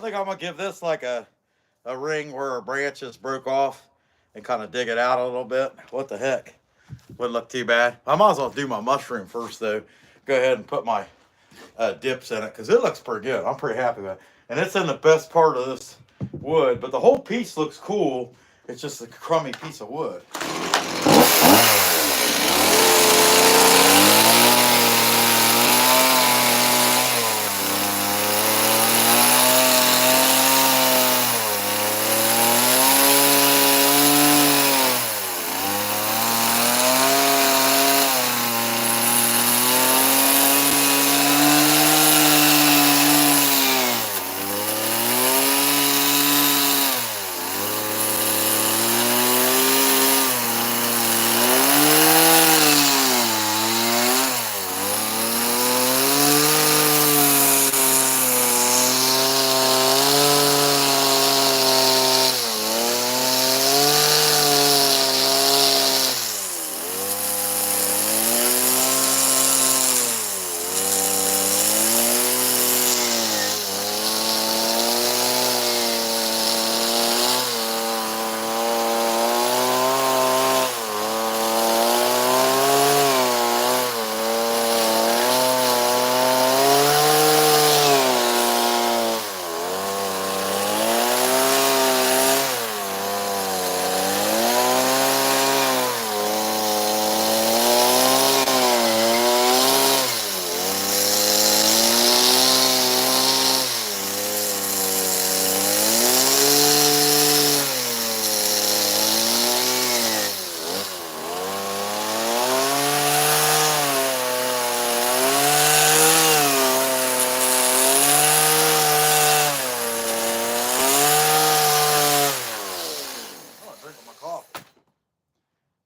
think I'm gonna give this like a ring where our branches broke off and kind of dig it out a little bit. What the heck? Wouldn't look too bad. I might as well do my mushroom first though. Go ahead and put my dips in it because it looks pretty good. I'm pretty happy with it. And it's in the best part of this wood, but the whole piece looks cool. It's just a crummy piece of wood.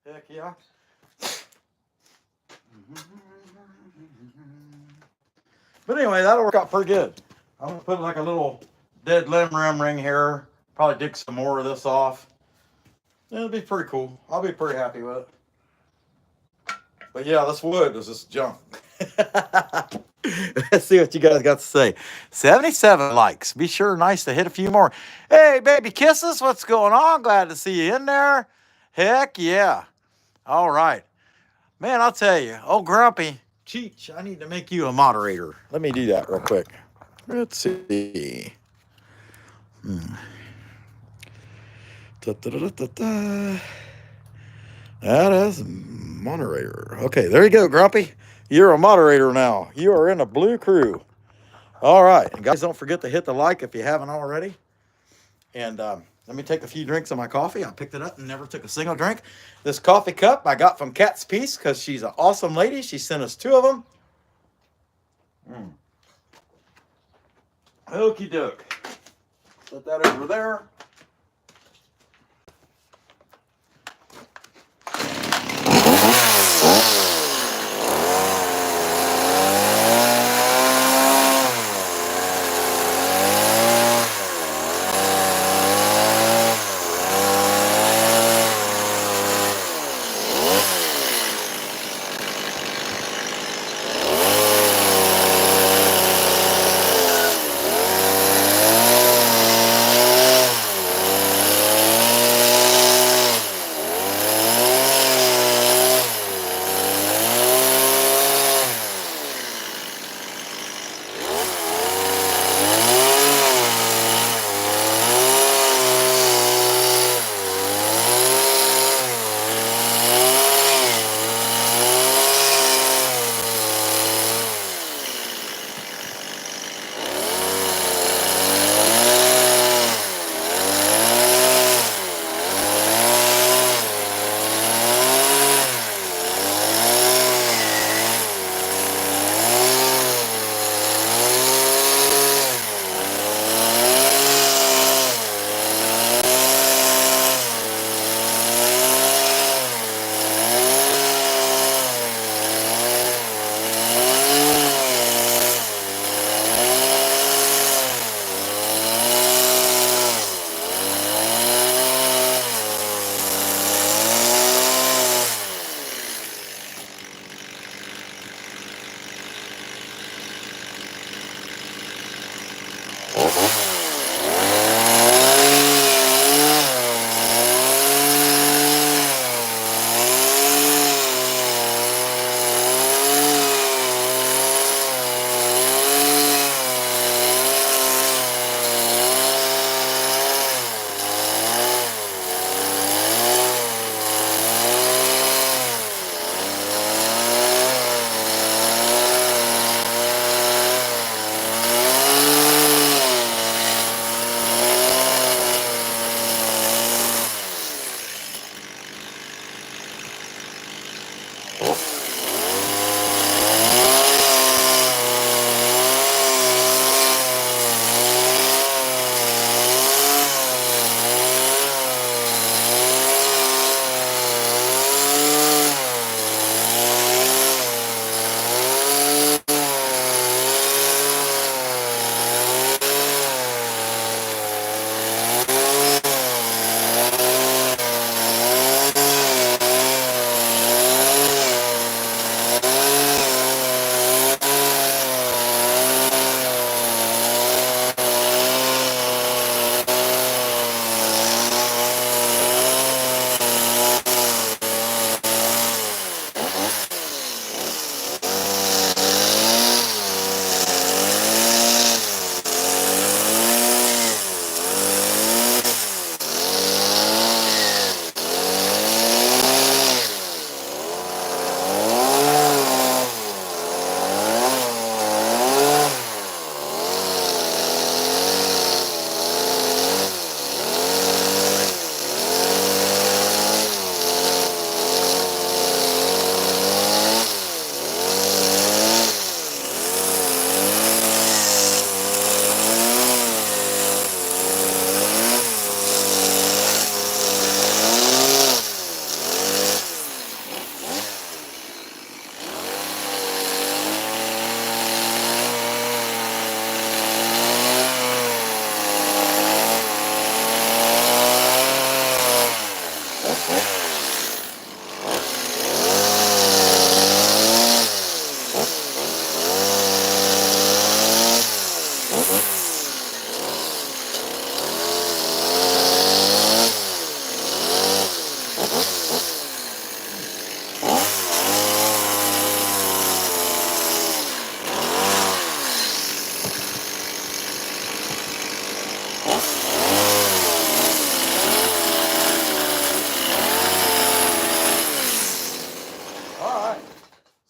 Heck yeah. But anyway, that'll work out pretty good. I'm gonna put like a little dead limb ring here. Probably dig some more of this off. It'll be pretty cool. I'll be pretty happy with it. But yeah, this wood is just junk. Let's see what you guys got to say. 77 likes. Be sure nice to hit a few more. Hey, baby kisses, what's going on? Glad to see you in there. Heck yeah. All right. Man, I'll tell you, old Grumpy, Cheech, I need to make you a moderator. Let me do that real quick. Let's see. That is moderator. Okay, there you go, Grumpy. You're a moderator now. You are in a blue crew. All right. And guys, don't forget to hit the like if you haven't already. And let me take a few drinks of my coffee. I picked it up and never took a single drink. This coffee cup I got from Cat's Piece because she's an awesome lady. She sent us 2 of them. Okie doke. Put that over there.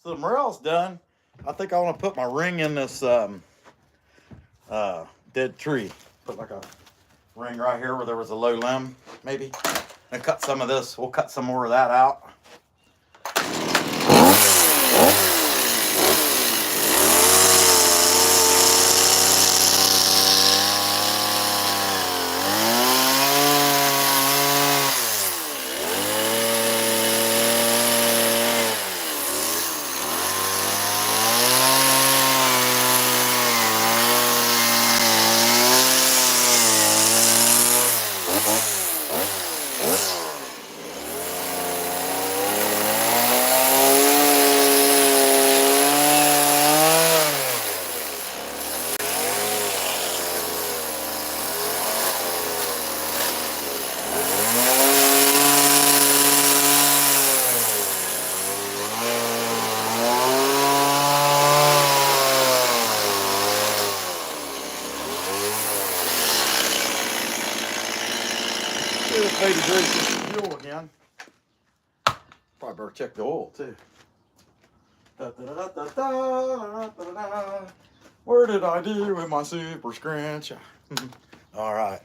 the morel's done, I think I want to put my ring in this dead tree. Put like a ring right here where there was a low limb, maybe. And cut some of this. We'll cut some more of that out. Baby grease some fuel again. Probably better check the oil too. Where did I do with my super scrunch? All right.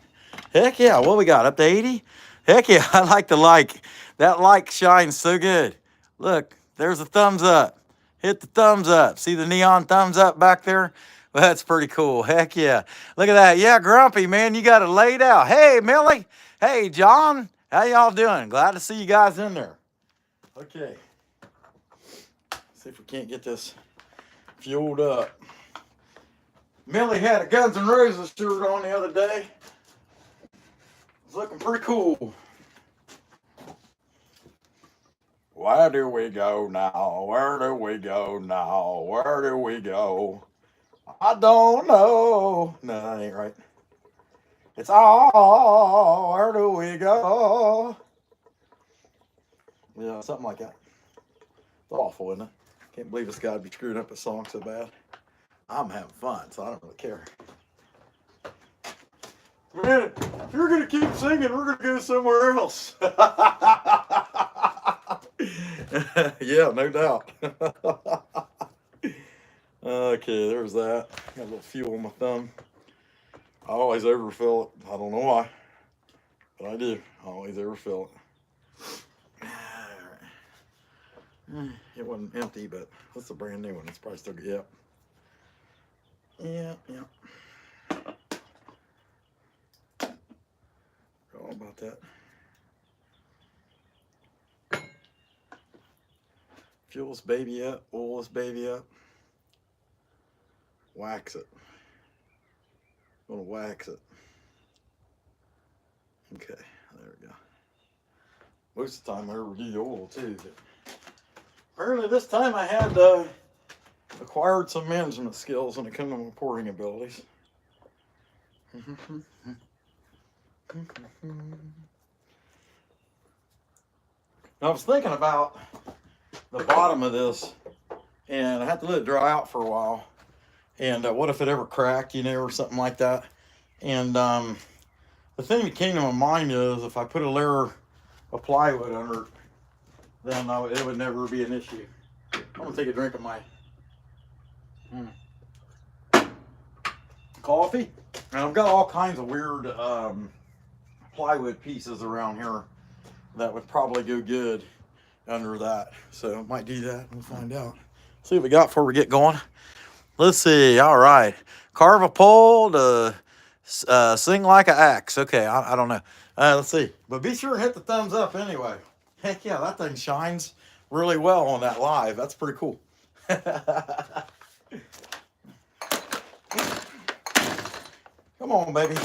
Heck yeah, what we got? Up to 80? Heck yeah, I like the like. That like shines so good. Look, there's a thumbs up. Hit the thumbs up. See the neon thumbs up back there? Well, that's pretty cool. Heck yeah. Look at that. Yeah, Grumpy, man, you got it laid out. Hey, Millie. Hey, John. How y'all doing? Glad to see you guys in there. Okay. See if we can't get this fueled up. Millie had a Guns N' Roses shirt on the other day. It's looking pretty cool. Where do we go now? Where do we go now? Where do we go? I don't know. No, that ain't right. It's all, where do we go? Yeah, something like that. It's awful, isn't it? Can't believe it's got to be screwing up a song so bad. I'm having fun, so I don't really care. Man, if you're going to keep singing, we're going to go somewhere else. Yeah, no doubt. Okay, there's that. Got a little fuel on my thumb. I always overfill it. I don't know why, but I do. I always overfill it. It wasn't empty, but that's a brand new one. It's probably still good. Yep. Yeah. All about that. Fuel this baby up. Oil this baby up. Wax it. I'm gonna wax it. Okay, there we go. Most of the time I overdo the oil too. But apparently this time I had acquired some management skills when it comes to my pouring abilities. Now I was thinking about the bottom of this, and I had to let it dry out for a while. And what if it ever cracked, or something like that? And the thing that came to my mind is if I put a layer of plywood under it, then it would never be an issue. I'm gonna take a drink of my coffee. And I've got all kinds of weird plywood pieces around here that would probably go good under that. So I might do that. We'll find out. See what we got before we get going. Let's see. All right. Carve a pole to sing like an axe. Okay, I don't know. Let's see. But be sure to hit the thumbs up anyway. Heck yeah, that thing shines really well on that live. That's pretty cool. Come on, baby.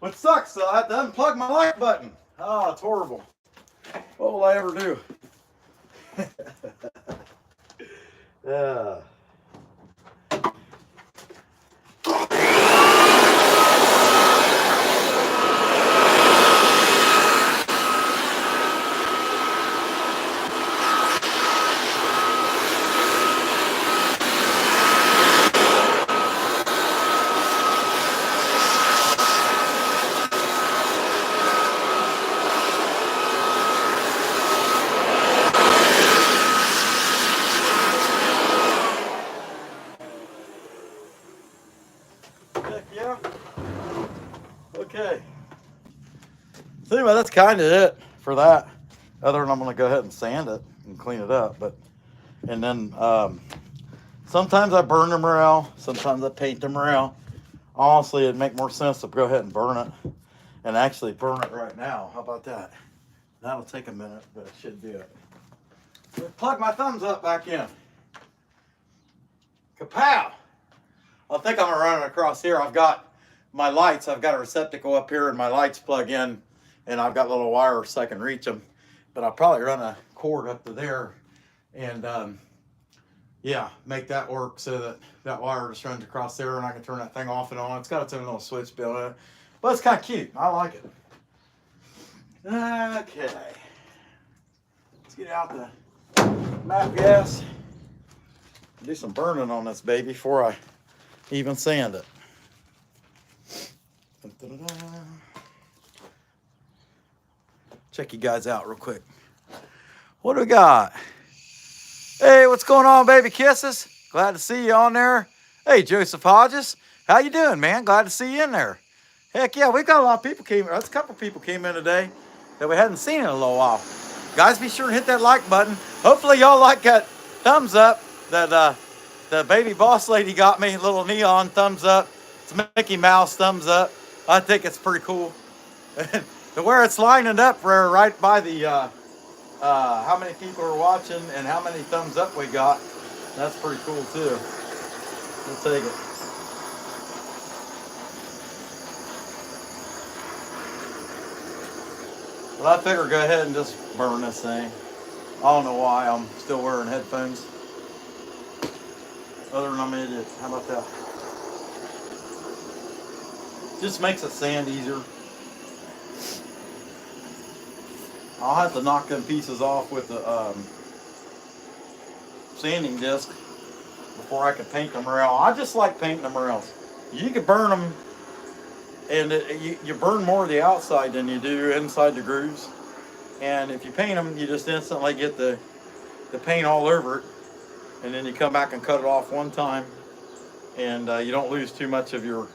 What sucks though, I have to unplug my light button. Oh, it's horrible. What will I ever do? Yeah. Heck yeah. Okay. So anyway, that's kind of it for that. Other than I'm going to go ahead and sand it and clean it up. And then sometimes I burn the morel. Sometimes I paint the morel. Honestly, it'd make more sense to go ahead and burn it. And actually burn it right now. How about that? That'll take a minute, but it should do it. Plug my thumbs up back in. Kapow! I think I'm gonna run it across here. I've got my lights. I've got a receptacle up here and my lights plug in, and I've got little wires so I can reach them. But I'll probably run a cord up to there and yeah, make that work so that that wire just runs across there and I can turn that thing off and on. It's got its own little switch built in it, but it's kind of cute. I like it. Okay, let's get out the map gas. Do some burning on this baby before I even sand it. Check you guys out real quick. What do we got? Hey, what's going on, baby kisses? Glad to see you on there. Hey, Joseph Hodges, how you doing, man? Glad to see you in there. Heck yeah, we got a lot of people came. That's a couple people came in today that we hadn't seen in a little while. Guys, be sure to hit that like button. Hopefully y'all like that thumbs up that the baby boss lady got me. Little neon thumbs up. It's Mickey Mouse thumbs up. I think it's pretty cool. To where it's lining up right by the how many people are watching and how many thumbs up we got. That's pretty cool too. We'll take it. Well, I figure go ahead and just burn this thing. I don't know why I'm still wearing headphones. Other than I'm an idiot. How about that? Just makes it sand easier. I'll have to knock them pieces off with the sanding disc before I can paint the morel. I just like painting the morels. You can burn them, and you burn more of the outside than you do inside the grooves. And if you paint them, you just instantly get the paint all over it, and then you come back and cut it off one time, and you don't lose too much of your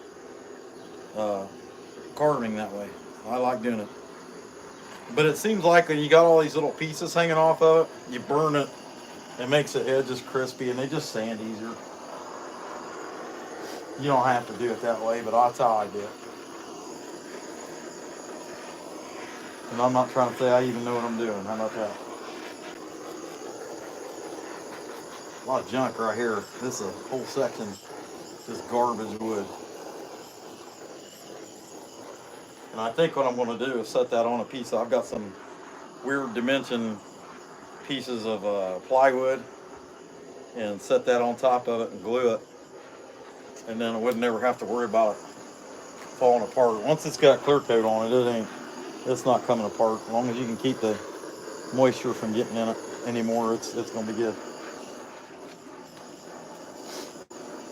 carving that way. I like doing it. But it seems like when you got all these little pieces hanging off of it, you burn it, it makes the edges crispy, and they just sand easier. You don't have to do it that way, but that's how I do it. And I'm not trying to say I even know what I'm doing. How about that? A lot of junk right here. This is a whole section, just garbage wood. And I think what I'm going to do is set that on a piece. I've got some weird dimension pieces of plywood and set that on top of it and glue it. And then I would never have to worry about it falling apart. Once it's got clear coat on it, it's not coming apart. As long as you can keep the moisture from getting in it anymore, it's going to be good.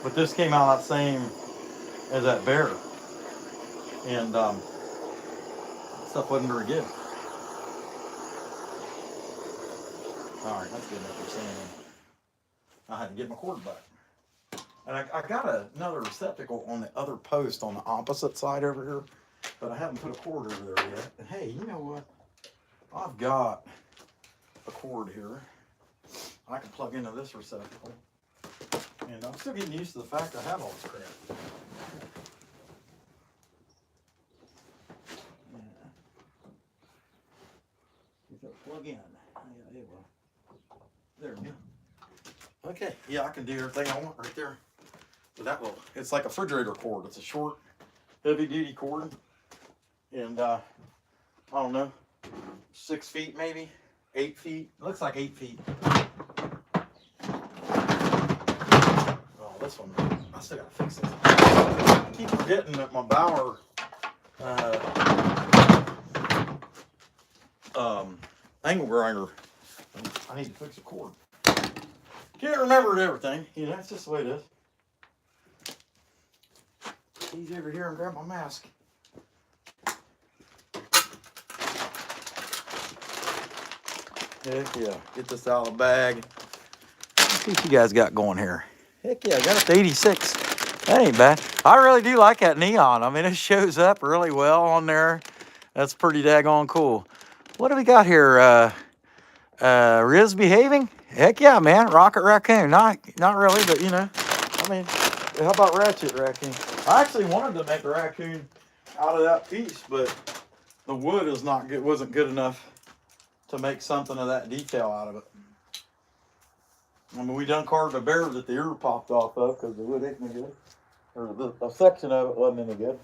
But this came out that same as that bear. And stuff wasn't very good. All right, that's good enough for sanding. I had to get my cord back. And I got another receptacle on the other post on the opposite side over here, but I haven't put a cord over there yet. And hey, you know what? I've got a cord here. I can plug into this receptacle. And I'm still getting used to the fact I have all this crap. Plug in. Yeah, it will. There we go. Okay, yeah, I can do everything I want right there. But that will, it's like a refrigerator cord. It's a short, heavy duty cord. And I don't know, 6 feet maybe, 8 feet. Looks like 8 feet. Oh, this one, I still gotta fix this. I keep forgetting that my Bauer angle grinder, I need to fix a cord. Can't remember everything, you know, it's just the way it is. Easy over here and grab my mask. Heck yeah, get this out of the bag. Let's see what you guys got going here. Heck yeah, I got it to 86. That ain't bad. I really do like that neon. I mean, it shows up really well on there. That's pretty daggone cool. What do we got here? Riz behaving? Heck yeah, man. Rocket raccoon. Not really, but you know. I mean, how about ratchet raccoon? I actually wanted to make a raccoon out of that piece, but the wood is not good. Wasn't good enough to make something of that detail out of it. I mean, we done carved a bear that the ear popped off of because the wood ain't any good, or a section of it wasn't any good.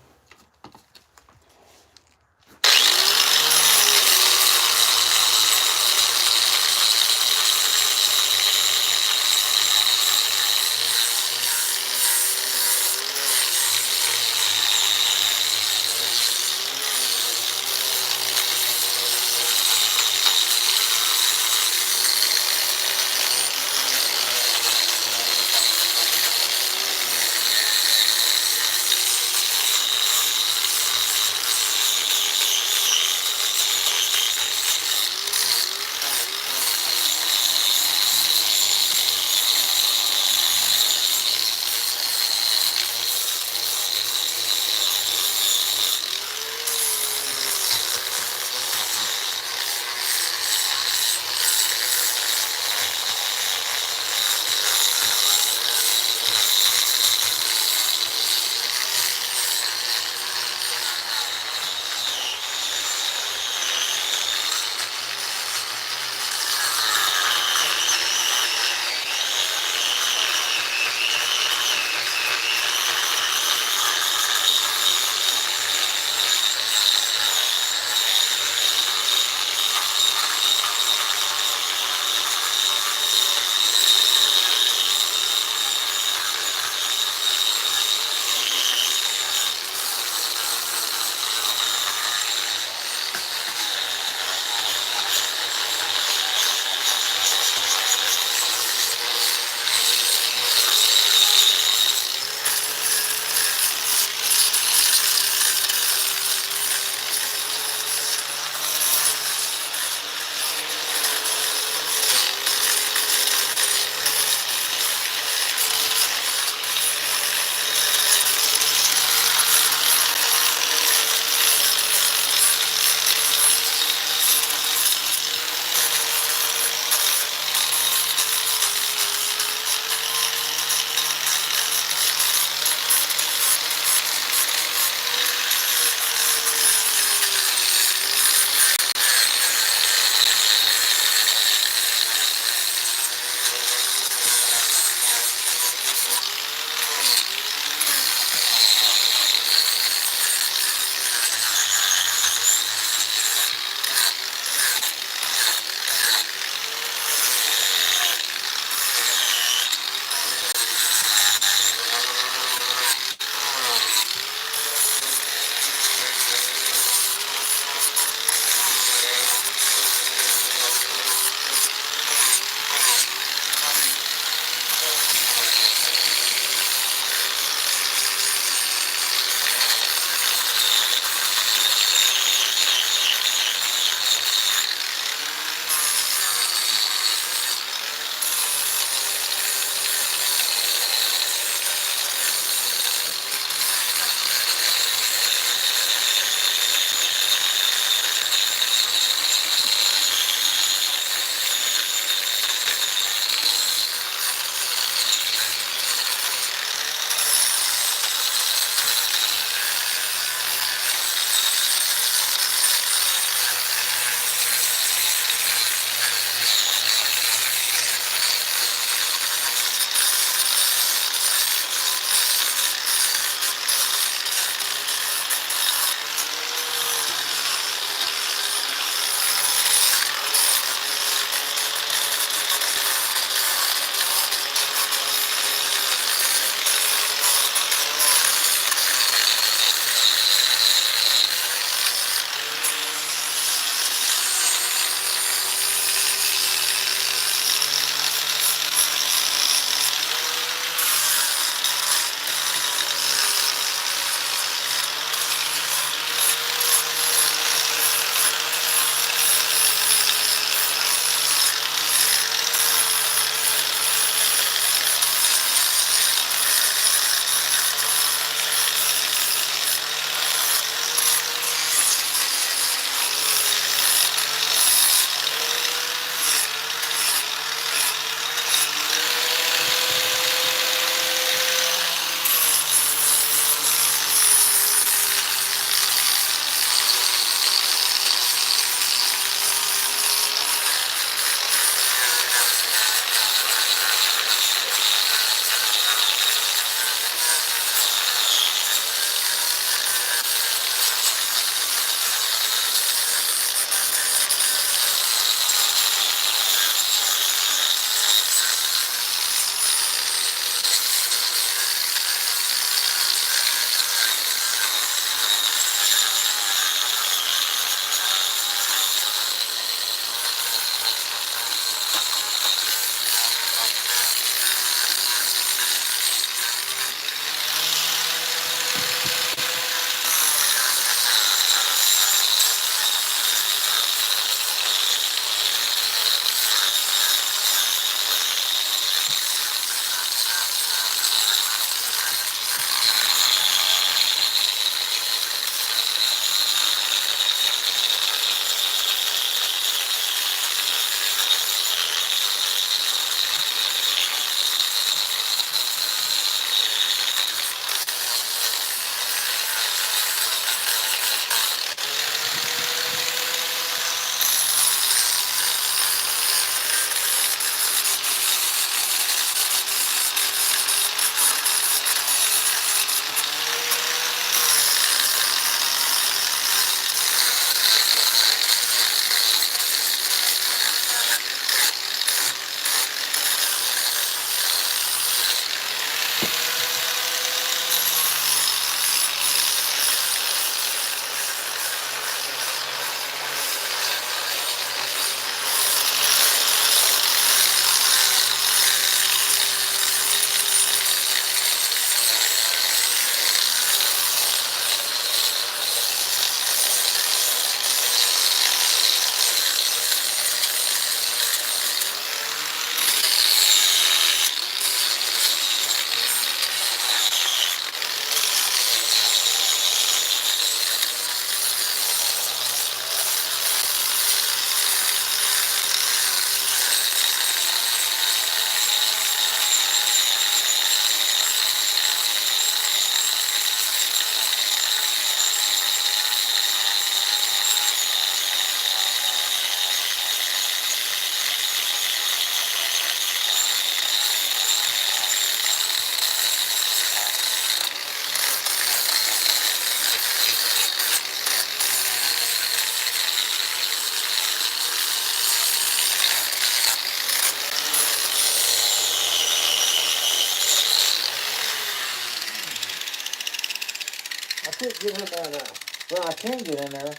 can't get in that. Well, I can get in there.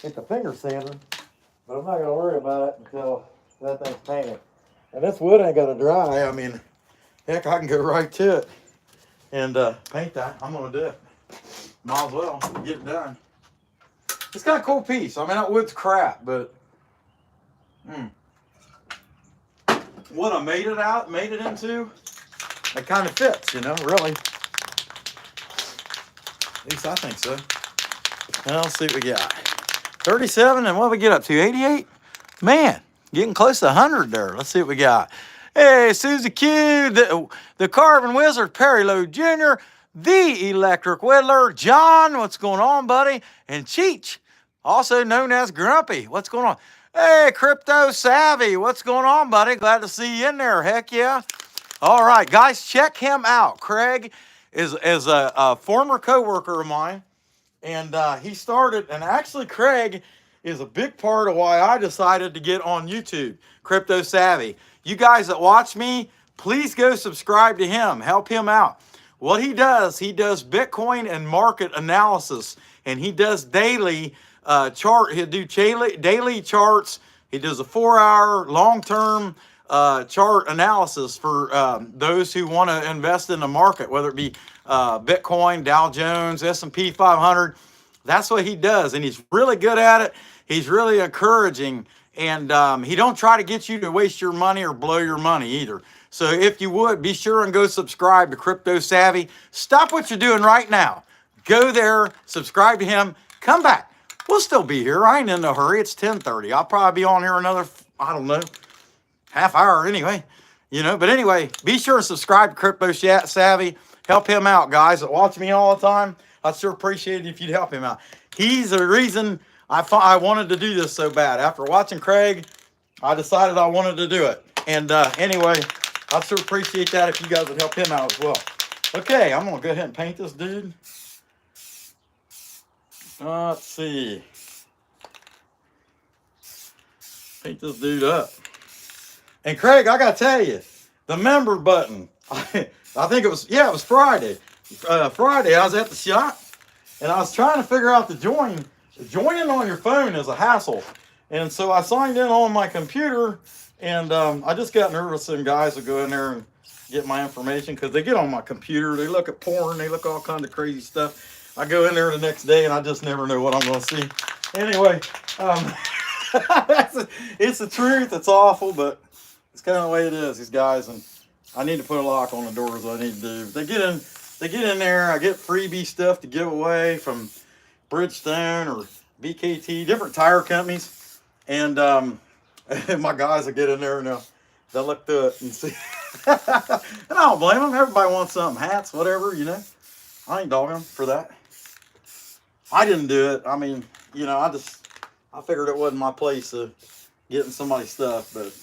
Get the finger sander, but I'm not gonna worry about it until that thing's painted. And this wood ain't gonna dry. I mean, heck, I can go right to it and paint that. I'm gonna do it. Might as well get it done. It's got a cool piece. I mean, that wood's crap, but what I made it into, it kind of fits, you know, really. At least I think so. Well, let's see what we got. 37, and what did we get up to? 88? Man, getting close to 100 there. Let's see what we got. Hey, Susie Q, the Carbon Wizard, Perry Lowe Jr., the Electric Whittler, John, what's going on, buddy? And Cheech, also known as Grumpy. What's going on? Hey, Crypto Savvy, what's going on, buddy? Glad to see you in there. Heck yeah. All right, guys, check him out. Craig is a former co-worker of mine, and he started, and actually Craig is a big part of why I decided to get on YouTube, Crypto Savvy. You guys that watch me, please go subscribe to him. Help him out. What he does Bitcoin and market analysis, and he does daily chart. He'll do daily charts. He does a 4-hour long-term chart analysis for those who want to invest in the market, whether it be Bitcoin, Dow Jones, S&P 500. That's what he does, and he's really good at it. He's really encouraging, and he don't try to get you to waste your money or blow your money either. So if you would, be sure and go subscribe to Crypto Savvy. Stop what you're doing right now. Go there, subscribe to him, come back. We'll still be here. I ain't in no hurry. It's 10:30. I'll probably be on here another, I don't know, half hour anyway. You know, but anyway, be sure to subscribe to Crypto Savvy. Help him out, guys that watch me all the time. I'd sure appreciate it if you'd help him out. He's the reason I wanted to do this so bad. After watching Craig, I decided I wanted to do it. And anyway, I'd sure appreciate that if you guys would help him out as well. Okay, I'm going to go ahead and paint this dude. Let's see. Paint this dude up. And Craig, I got to tell you, the member button, I think it was Friday. Friday, I was at the shop, and I was trying to figure out the join. Joining on your phone is a hassle. And so I signed in on my computer, and I just got nervous and guys will go in there and get my information because they get on my computer. They look at porn. They look all kinds of crazy stuff. I go in there the next day, and I just never know what I'm going to see. Anyway, it's the truth. It's awful, but it's kind of the way it is, these guys. And I need to put a lock on the doors. I need to do. They get in there. I get freebie stuff to give away from Bridgestone or BKT, different tire companies. And my guys will get in there and they'll look through it and see. And I don't blame them. Everybody wants something, hats, whatever, you know. I ain't dogging them for that. I didn't do it. I mean, you know, I figured it wasn't my place of getting somebody's stuff, but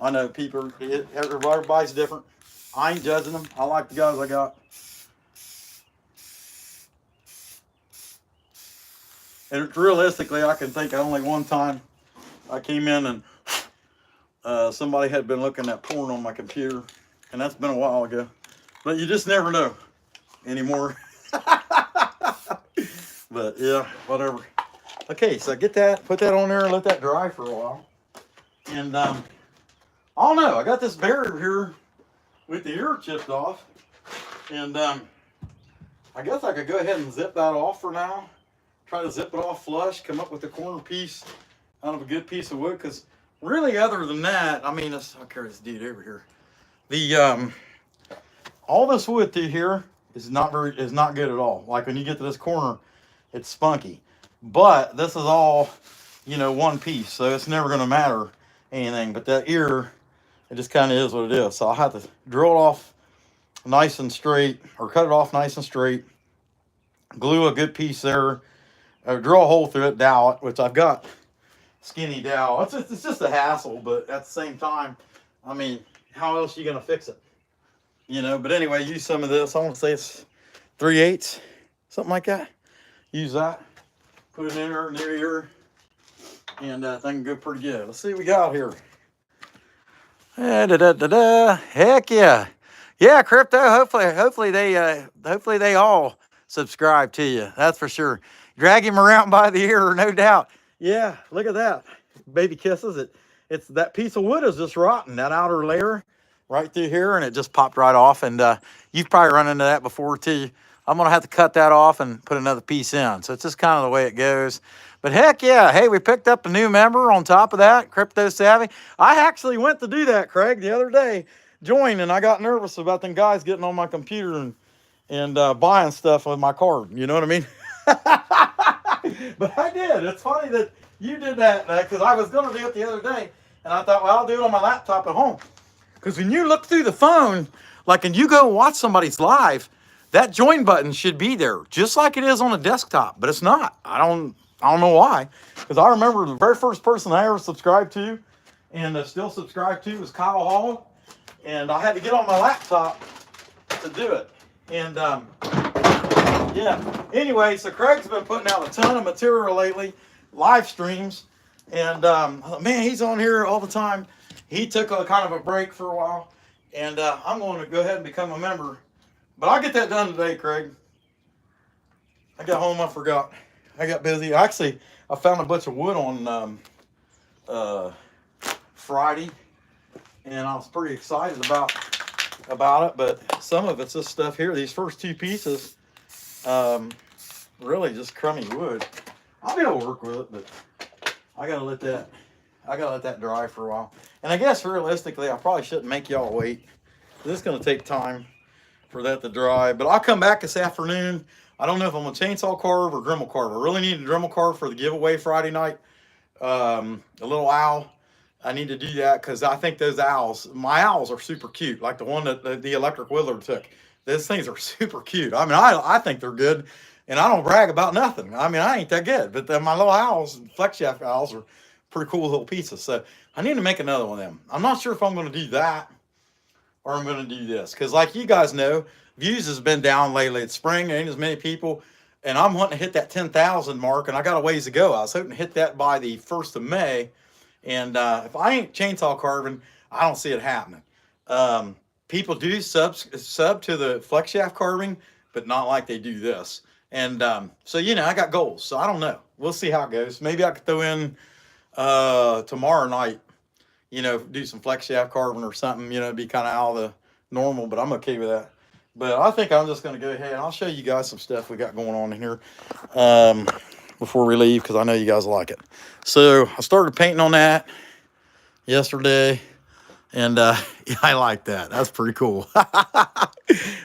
I know people, everybody's different. I ain't judging them. I like the guys I got. And realistically, I can think of only one time I came in and somebody had been looking at porn on my computer, and that's been a while ago. But you just never know anymore. But yeah, whatever. Okay, so get that, put that on there and let that dry for a while. And I don't know, I got this barrier here with the ear chipped off. And I guess I could go ahead and zip that off for now. Try to zip it off flush, come up with a corner piece out of a good piece of wood. Because really, other than that, I mean, I'll carry this dude over here. The all this wood through here is not good at all. Like when you get to this corner, it's spunky. But this is all, you know, one piece, so it's never going to matter anything. But that ear, it just kind of is what it is. So I'll have to drill it off nice and straight, or cut it off nice and straight. Glue a good piece there. Drill a hole through it, dowel it, which I've got skinny dowel. It's just a hassle, but at the same time, I mean, how else are you going to fix it? You know, but anyway, use some of this. I want to say it's 3/8, something like that. Use that. Put it in there near here, and that thing can go pretty good. Let's see what we got here. Heck yeah. Yeah, Crypto, hopefully they all subscribe to you. That's for sure. Drag him around by the ear, no doubt. Yeah, look at that. Baby kisses. It's that piece of wood is just rotten, that outer layer right through here, and it just popped right off. And you've probably run into that before too. I'm gonna have to cut that off and put another piece in. So it's just kind of the way it goes. But heck yeah, hey, we picked up a new member on top of that, Crypto Savvy. I actually went to do that, Craig, the other day, joined, and I got nervous about them guys getting on my computer and buying stuff with my card. You know what I mean? But I did. It's funny that you did that because I was going to do it the other day, and I thought, well, I'll do it on my laptop at home. Because when you look through the phone, like, and you go watch somebody's live, that join button should be there, just like it is on a desktop, but it's not. I don't know why. Because I remember the very first person I ever subscribed to, and still subscribed to, was Kyle Hall, and I had to get on my laptop to do it. And yeah. Anyway, so Craig's been putting out a ton of material lately, live streams, and man, he's on here all the time. He took a kind of a break for a while, and I'm going to go ahead and become a member. But I'll get that done today, Craig. I got home, I forgot. I got busy. Actually, I found a bunch of wood on Friday, and I was pretty excited about it. But some of it's this stuff here. These first two pieces, really just crummy wood. I'll be able to work with it, but I gotta let that dry for a while. And I guess realistically, I probably shouldn't make y'all wait. This is gonna take time for that to dry. But I'll come back this afternoon. I don't know if I'm gonna chainsaw carve or Dremel carve. I really need a Dremel carve for the giveaway Friday night. A little owl. I need to do that because I think those owls, my owls are super cute. Like the one that the electric whittler took. Those things are super cute. I mean, I think they're good, and I don't brag about nothing. I mean, I ain't that good, but my little owls, flex shaft owls, are pretty cool little pieces. So I need to make another one of them. I'm not sure if I'm going to do that or I'm going to do this because, like you guys know, views has been down lately. It's spring, there ain't as many people, and I'm wanting to hit that 10,000 mark, and I got a ways to go. I was hoping to hit that by the 1st of May. And if I ain't chainsaw carving, I don't see it happening. People do sub to the flex shaft carving, but not like they do this. And so, you know, I got goals. So I don't know. We'll see how it goes. Maybe I could throw in tomorrow night, you know, do some flex shaft carving or something. You know, it'd be kind of out of the normal, but I'm okay with that. But I think I'm just going to go ahead and I'll show you guys some stuff we got going on in here before we leave because I know you guys like it. So I started painting on that yesterday, and yeah, I like that. That's pretty cool.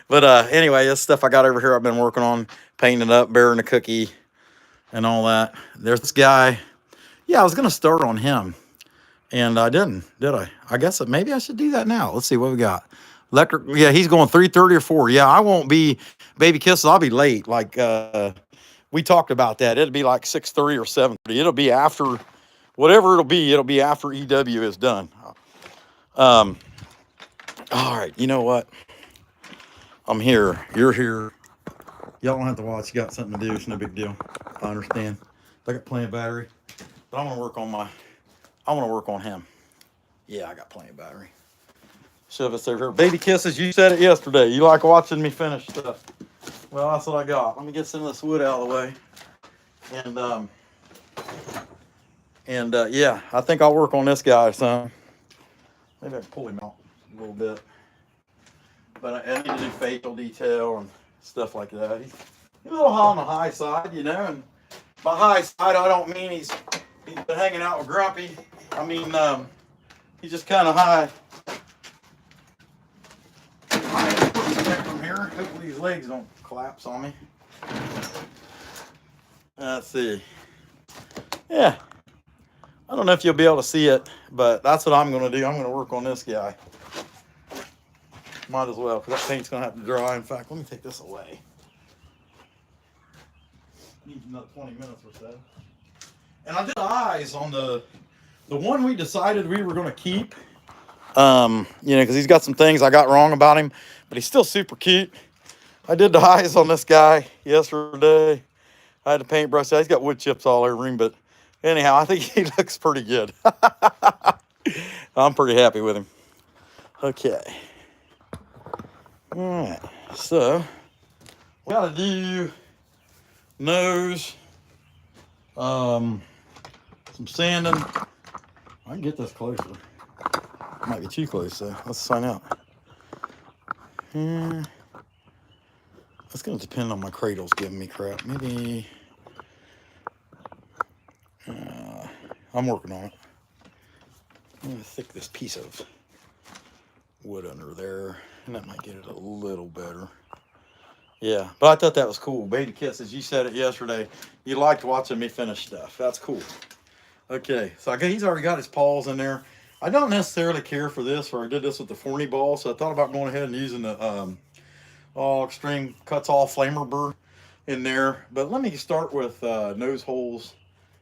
But anyway, this stuff I got over here I've been working on, painting it up, bearing the cookie and all that. There's this guy. Yeah, I was going to start on him, and I didn't, did I? I guess maybe I should do that now. Let's see what we got. Electric, yeah, he's going 3:30 or 4. Yeah, I won't be baby kisses. I'll be late. Like we talked about that. It'll be like 6:30 or 7:30. It'll be after whatever it'll be. It'll be after EW is done. All right. You know what? I'm here. You're here. Y'all don't have to watch. You got something to do. It's no big deal. I understand. I got plenty of battery, but I want to work on I want to work on him. Yeah, I got plenty of battery. Shove us over here. Baby kisses, you said it yesterday. You like watching me finish stuff. Well, that's what I got. Let me get some of this wood out of the way. And yeah, I think I'll work on this guy some. Maybe I can pull him out a little bit. But I need to do facial detail and stuff like that. He's a little on the high side, you know. And by high side, I don't mean he's been hanging out with Grumpy. I mean, he's just kind of high. From here. Hopefully these legs don't collapse on me. Let's see. Yeah. I don't know if you'll be able to see it, but that's what I'm going to do. I'm going to work on this guy. Might as well, because that paint's going to have to dry. In fact, let me take this away. Needs another 20 minutes or so. And I did eyes on the one we decided we were going to keep. You know, because he's got some things I got wrong about him, but he's still super cute. I did the eyes on this guy yesterday. I had the paintbrush. He's got wood chips all over him, but anyhow, I think he looks pretty good. I'm pretty happy with him. Okay. All right. So, we got to do nose, some sanding. I can get this closer. Might be too close though. Let's sign out. That's going to depend on my cradle's giving me crap. Maybe I'm working on it. I'm going to stick this piece of wood under there, and that might get it a little better. Yeah, but I thought that was cool. Beta Kits, as you said it yesterday, you liked watching me finish stuff. That's cool. Okay, so he's already got his paws in there. I don't necessarily care for this, or I did this with the Forney ball, so I thought about going ahead and using the Extreme Cuts All Flamer Burr in there. But let me start with nose holes.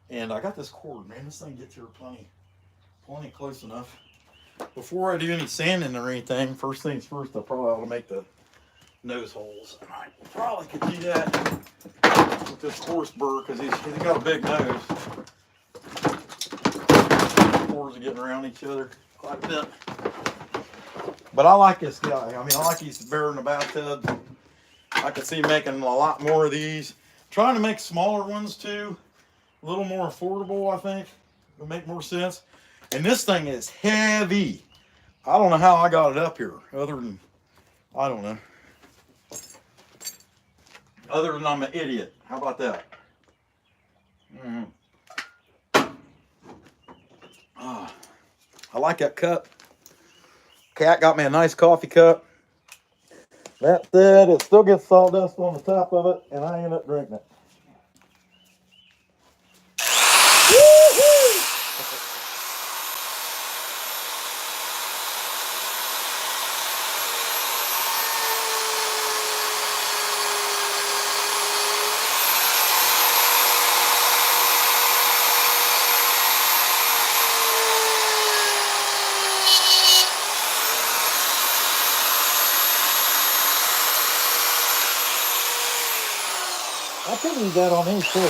And I got this cord, man. This thing gets here plenty close enough. Before I do any sanding or anything, first things first, I probably ought to make the nose holes. And I probably could do that with this coarse burr because he's got a big nose. Cores are getting around each other quite a bit. But I like this guy. I mean, I like he's better in the bathtub. I could see making a lot more of these. Trying to make smaller ones too. A little more affordable, I think. It'll make more sense. And this thing is heavy. I don't know how I got it up here. Other than, I don't know. Other than I'm an idiot. How about that? I like that cup. Cat got me a nice coffee cup. That said, it still gets sawdust on the top of it, and I end up drinking it. I could use that on these too.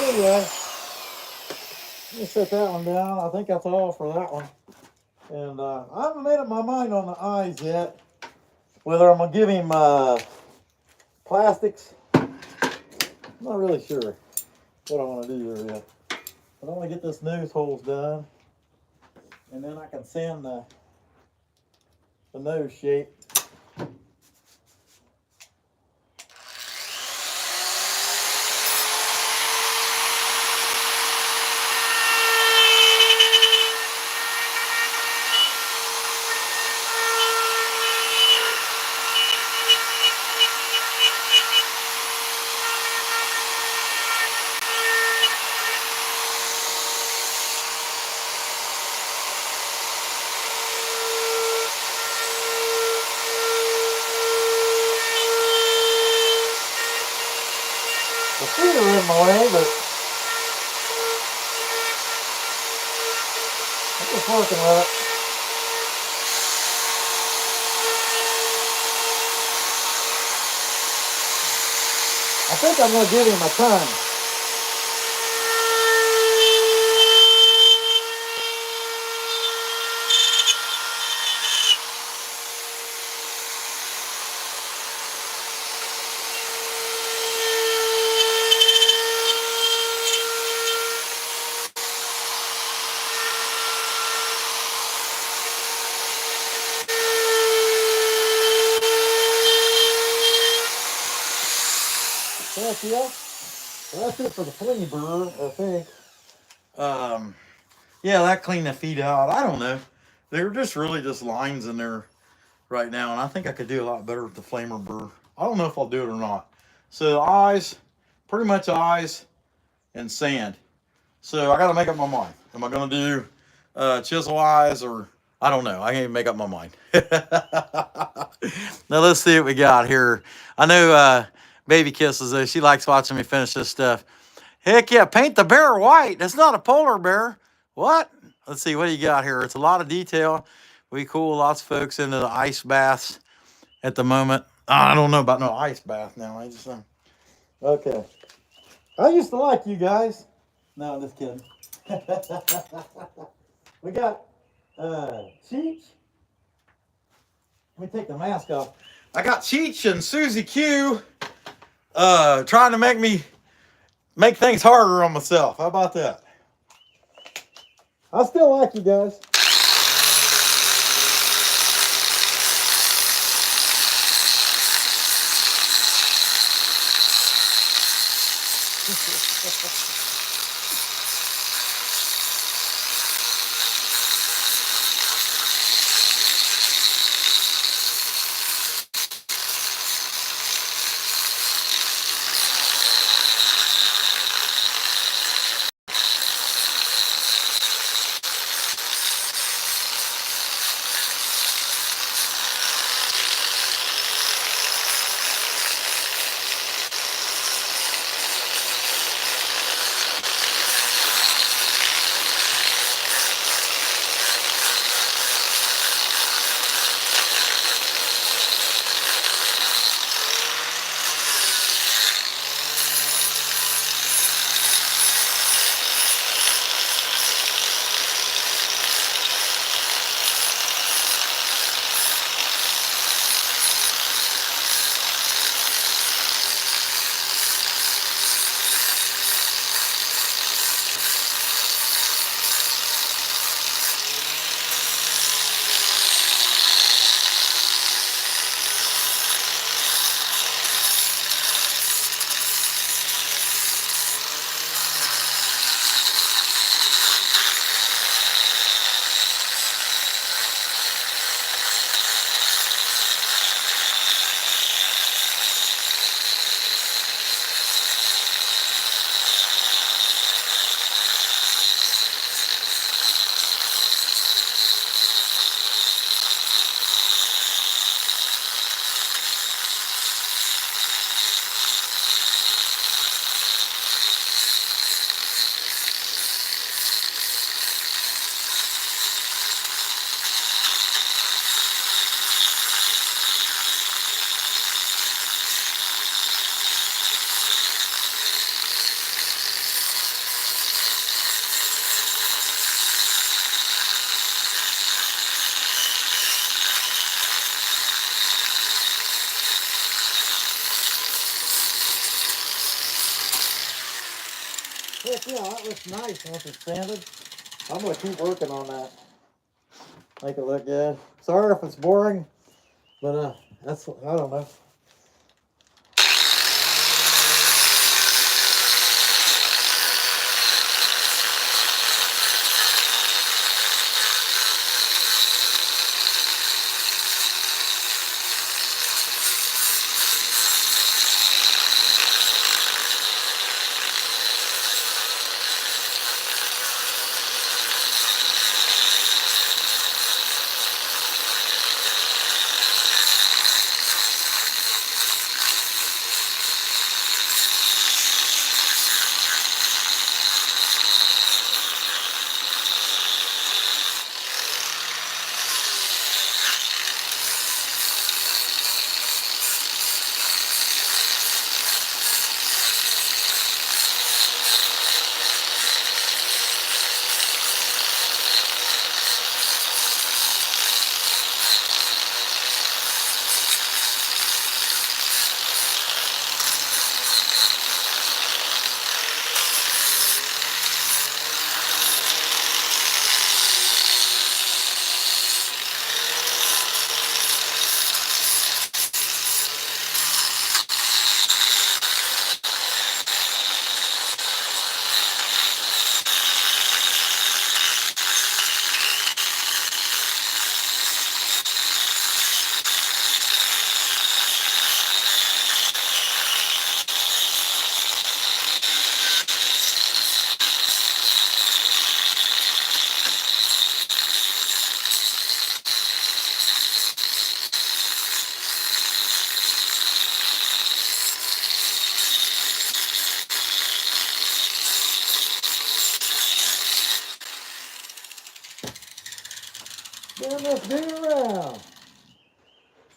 Anyway, let me set that one down. I think that's all for that one. And I haven't made up my mind on the eyes yet. Whether I'm going to give him plastics. I'm not really sure what I want to do there yet. But I want to get this nose holes done. And then I can sand the nose shape. The feet are in my way, but I'm just working with it. I think I'm going to give him a ton. Heck yeah. Well, that's it for the flea burr, I think. Um, yeah, that cleaned the feet out. I don't know. They're just really just lines in there right now, and I think I could do a lot better with the flamer burr. I don't know if I'll do it or not. So eyes, pretty much eyes and sand. So I got to make up my mind. Am I going to do chisel eyes or I don't know. I can't even make up my mind. Now let's see what we got here. I know Baby Kisses though. She likes watching me finish this stuff. Heck yeah, paint the bear white. That's not a polar bear. What? Let's see, what do you got here? It's a lot of detail. We cool lots of folks into the ice baths at the moment. I don't know about no ice bath now. I just okay. I used to like you guys. No, I'm just kidding. We got Cheech. Let me take the mask off. I got Cheech and Susie Q trying to make things harder on myself. How about that? I still like you guys. Heck yeah, that looks nice once it's sanded. I'm gonna keep working on that. Make it look good. Sorry if it's boring, but that's I don't know. Spin this thing around.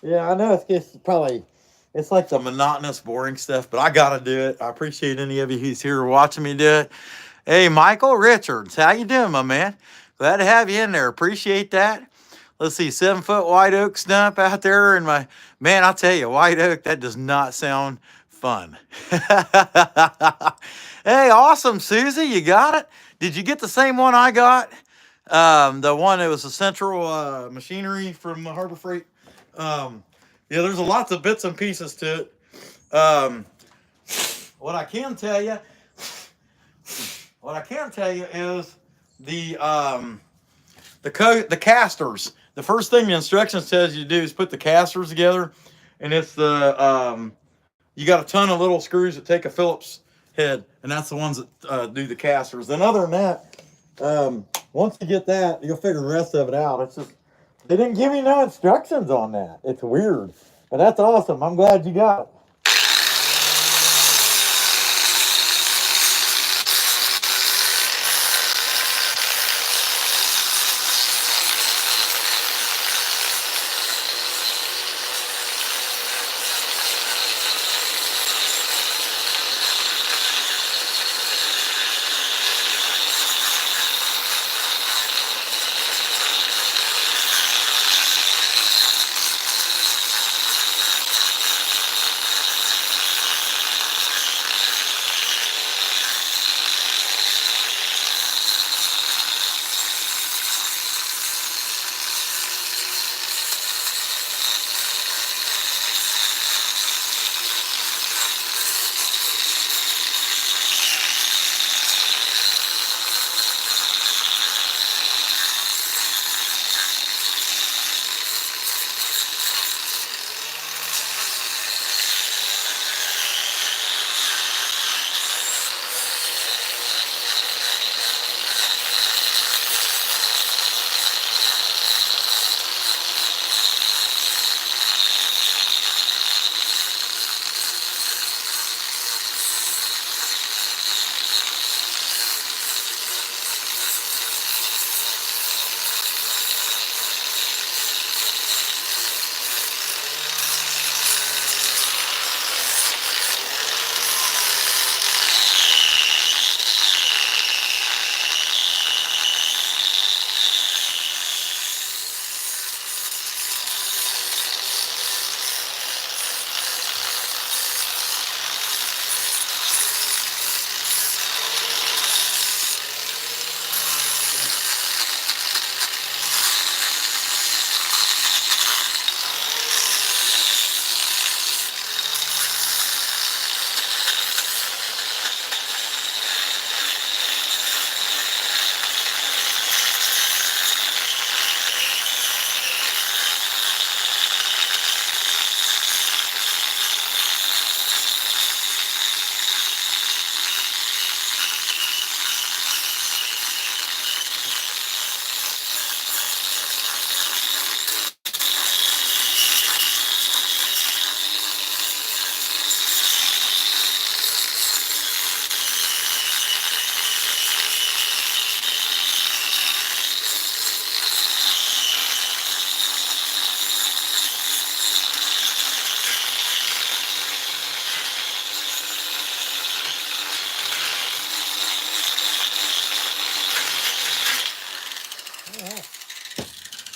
Yeah, I know it's probably it's like the monotonous, boring stuff, but I gotta do it. I appreciate any of you who's here watching me do it. Hey, Michael Richards, how you doing, my man? Glad to have you in there. Appreciate that. Let's see, 7-foot white oak stump out there, and my man, I'll tell you, white oak, that does not sound fun. Hey, awesome, Susie, you got it. Did you get the same one I got? The one that was the central machinery from Harbor Freight. Yeah, there's lots of bits and pieces to it. What I can tell you, is the casters. The first thing the instructions tells you to do is put the casters together, and it's you got a ton of little screws that take a Phillips head, and that's the ones that do the casters. And other than that, once you get that, you'll figure the rest of it out. It's just they didn't give you no instructions on that. It's weird, but that's awesome. I'm glad you got it.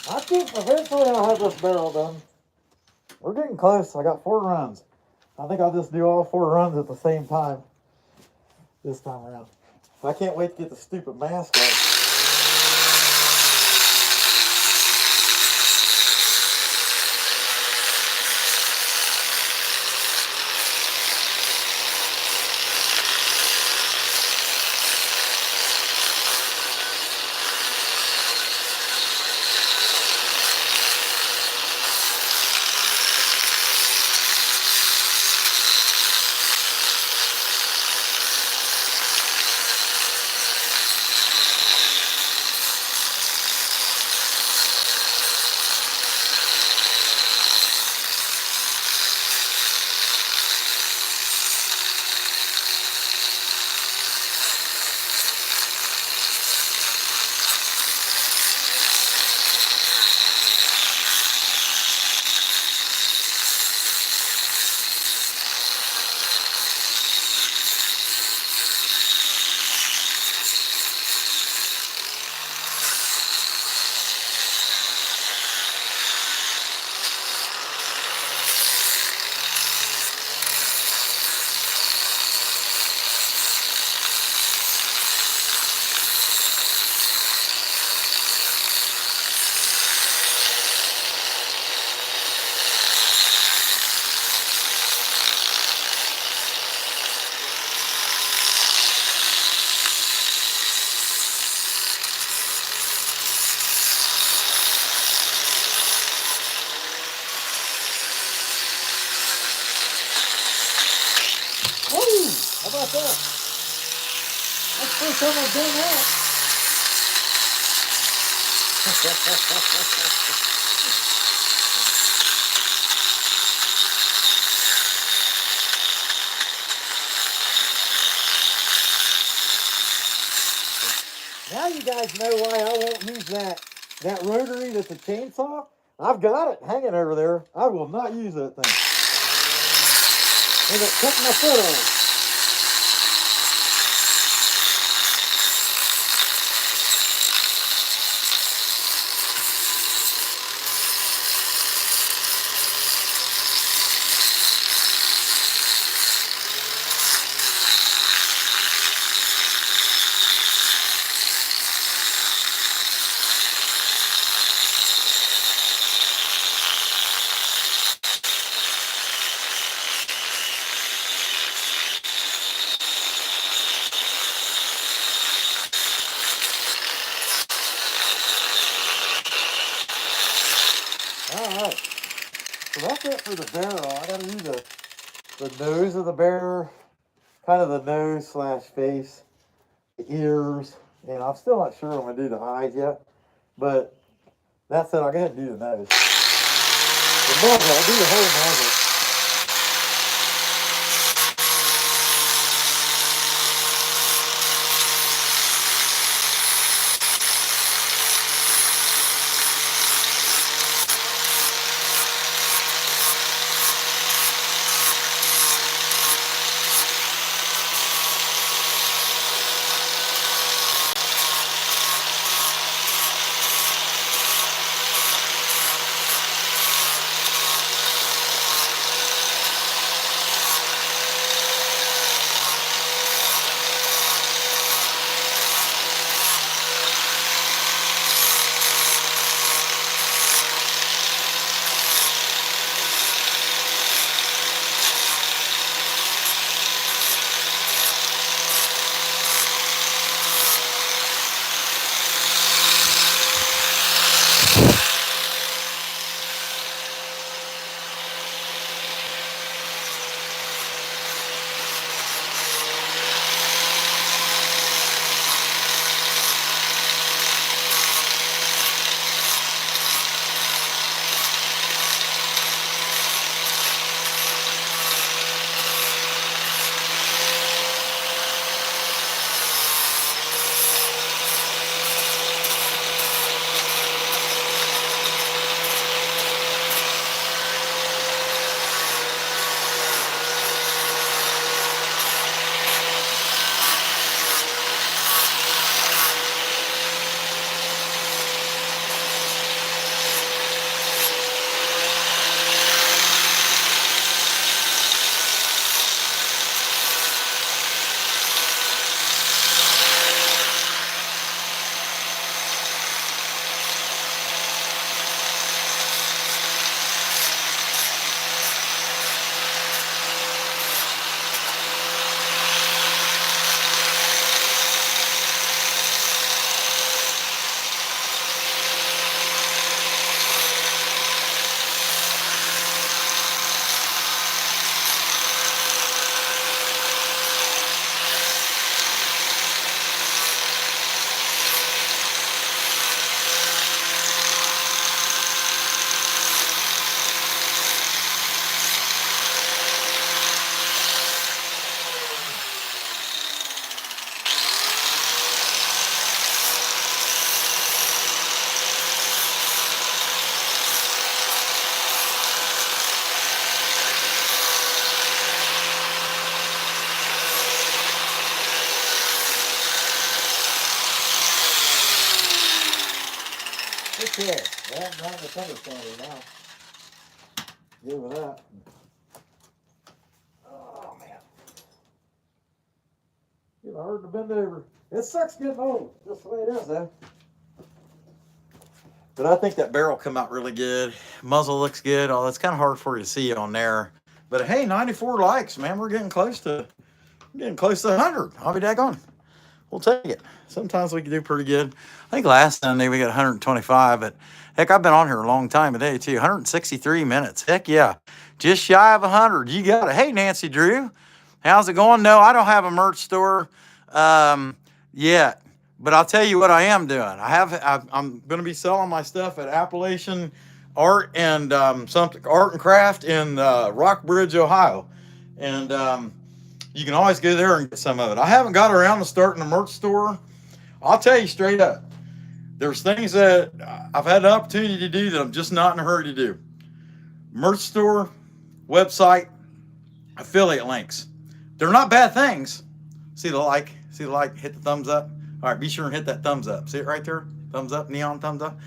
I think eventually I'll have this barrel done. We're getting close. I got 4 runs. I think I'll just do all 4 runs at the same time this time around. I can't wait to get the stupid mask off. first time I've done that. Now you guys know why I won't use that rotary that's a chainsaw. I've got it hanging over there. I will not use that thing. End up cutting my foot off. Alright, so that's it for the barrel. I gotta do the nose of the barrel, kind of the nose slash face, the ears, and I'm still not sure I'm gonna do the eyes yet, but that's it. I'll go ahead and do the nose. The muzzle, I'll do the whole muzzle. Okay, well, I'm not the thunderstorm now. Deal with that. Oh man, it's hard to bend over. It sucks getting old. Just the way it is, though. But I think that barrel come out really good. Muzzle looks good. Oh, it's kind of hard for you to see on there. But hey, 94 likes, man. We're getting close to 100. I'll be daggone. We'll take it. Sometimes we can do pretty good. I think last Sunday we got 125, but heck, I've been on here a long time today too. 163 minutes. Heck yeah. Just shy of 100. You got it. Hey, Nancy Drew. How's it going? No, I don't have a merch store. yet. But I'll tell you what I am doing. I'm going to be selling my stuff at Appalachian Art and something Art and Craft in Rockbridge, Ohio, and you can always go there and get some of it. I haven't got around to starting a merch store. I'll tell you straight up, there's things that I've had the opportunity to do that I'm just not in a hurry to do. Merch store, website, affiliate links. They're not bad things. See the like? See the like? Hit the thumbs up. All right, be sure and hit that thumbs up. See it right there? Thumbs up, neon thumbs up.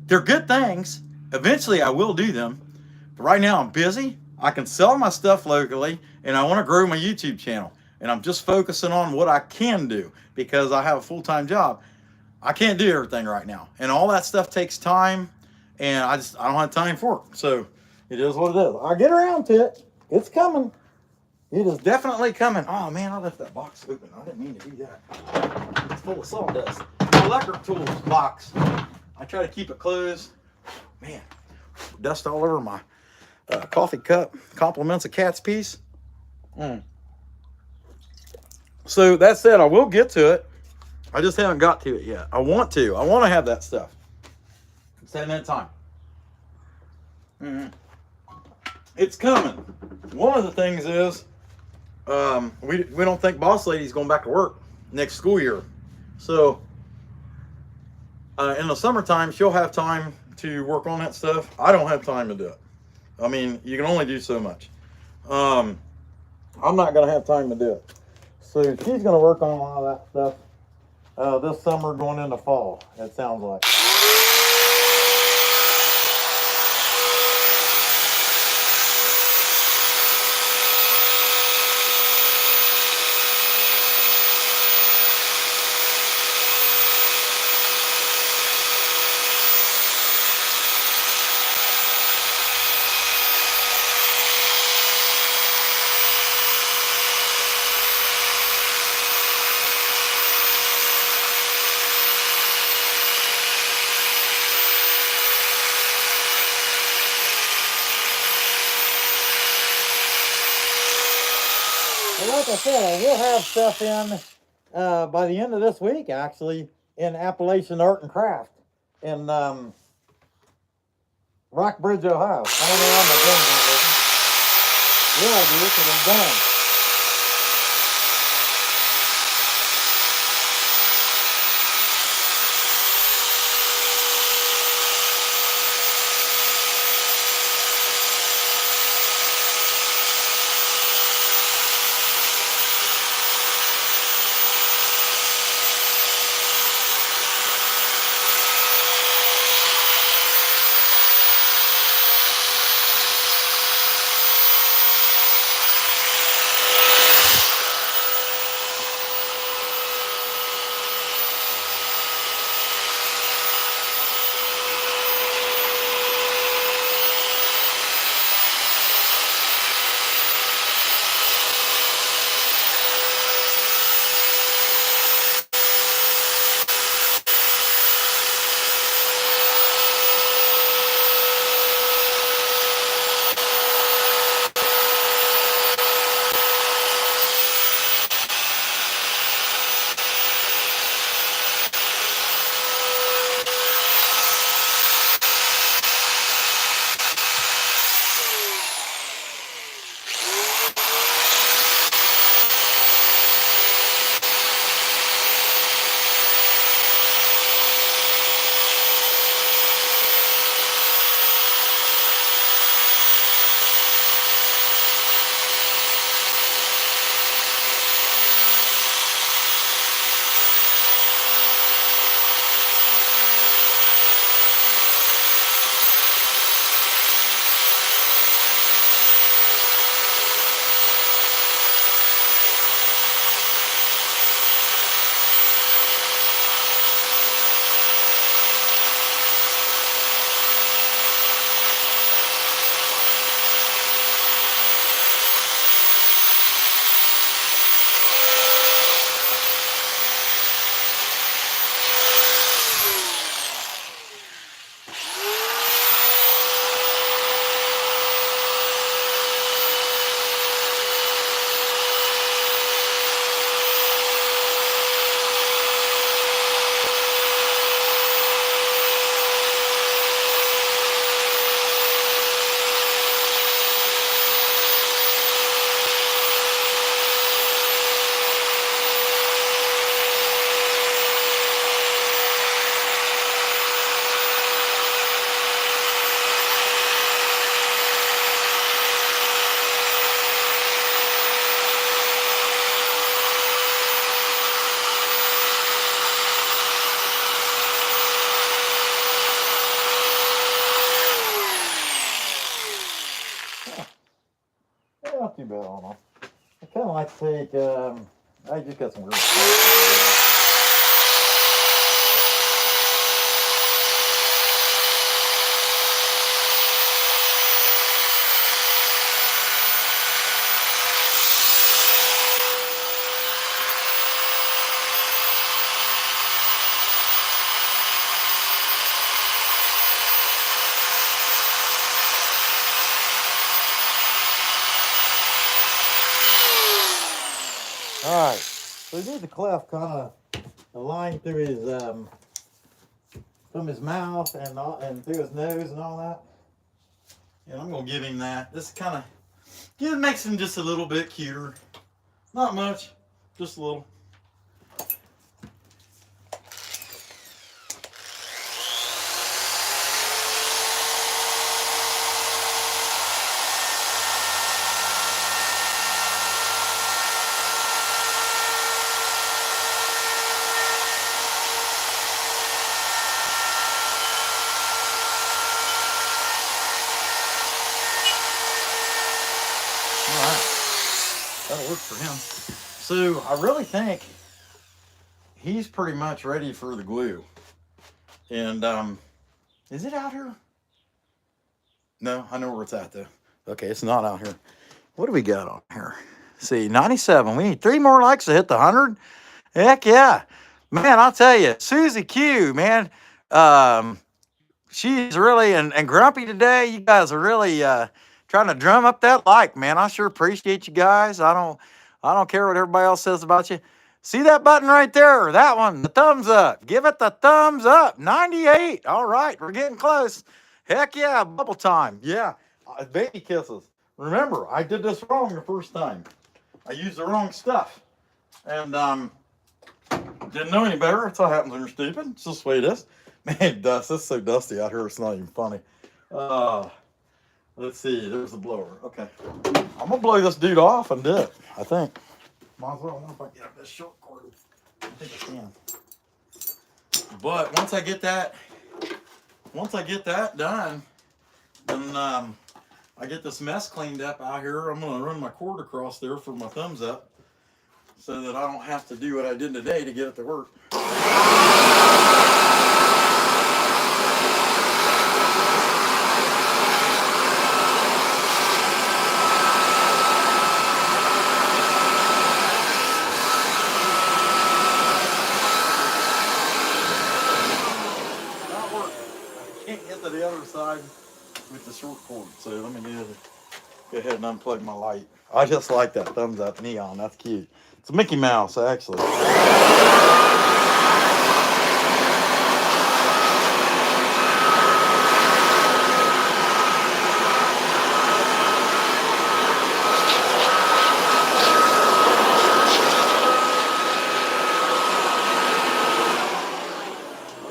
They're good things. Eventually, I will do them. But right now, I'm busy. I can sell my stuff locally, and I want to grow my YouTube channel. And I'm just focusing on what I can do because I have a full-time job. I can't do everything right now. And all that stuff takes time, and I don't have time for it. So it is what it is. I'll get around to it. It's coming. It is definitely coming. Oh, man, I left that box open. I didn't mean to do that. It's full of sawdust. My electric tools box. I try to keep it closed. Man, dust all over my coffee cup. Compliments a cat's piece. So that said, I will get to it. I just haven't got to it yet. I want to. I want to have that stuff. It's having that time. It's coming. One of the things is we don't think Boss Lady's going back to work next school year. So in the summertime, she'll have time to work on that stuff. I don't have time to do it. I mean, you can only do so much. I'm not going to have time to do it. So she's going to work on a lot of that stuff this summer going into fall, it sounds like. Well, like I said, I will have stuff in by the end of this week, actually, in Appalachian Art and Craft in Rockbridge, Ohio. I don't know why my gun's not working. Yeah, I do, because I'm done. bit on them. I kind of like to take, I just got some weird stuff. All right, so he needs the cleft kind of a line through his from his mouth and through his nose and all that. And I'm gonna give him that. This kind of makes him just a little bit cuter. Not much, just a little. That'll work for him. So I really think he's pretty much ready for the glue. And is it out here? No, I know where it's at though. Okay, it's not out here. What do we got on here? See, 97. We need 3 more likes to hit the 100. Heck yeah. Man, I'll tell you, Susie Q, man, she's really, and Grumpy today, you guys are really trying to drum up that like, man. I sure appreciate you guys. I don't care what everybody else says about you. See that button right there? That one, the thumbs up. Give it the thumbs up. 98. All right, we're getting close. Heck yeah, bubble time. Yeah, baby kisses. Remember, I did this wrong the first time. I used the wrong stuff. And didn't know any better. That's what happens when you're stupid. It's just the way it is. Man, dust. It's so dusty out here. It's not even funny. Let's see. There's the blower. Okay. I'm going to blow this dude off and do it, I think. Might as well. I wonder if I can get up this short cord. I think I can. But once I get that done, then I get this mess cleaned up out here. I'm going to run my cord across there for my thumbs up so that I don't have to do what I did today to get it to work. To the other side with the short cord, so let me go ahead and unplug my light. I just like that thumbs up neon. That's cute. It's a Mickey Mouse, actually.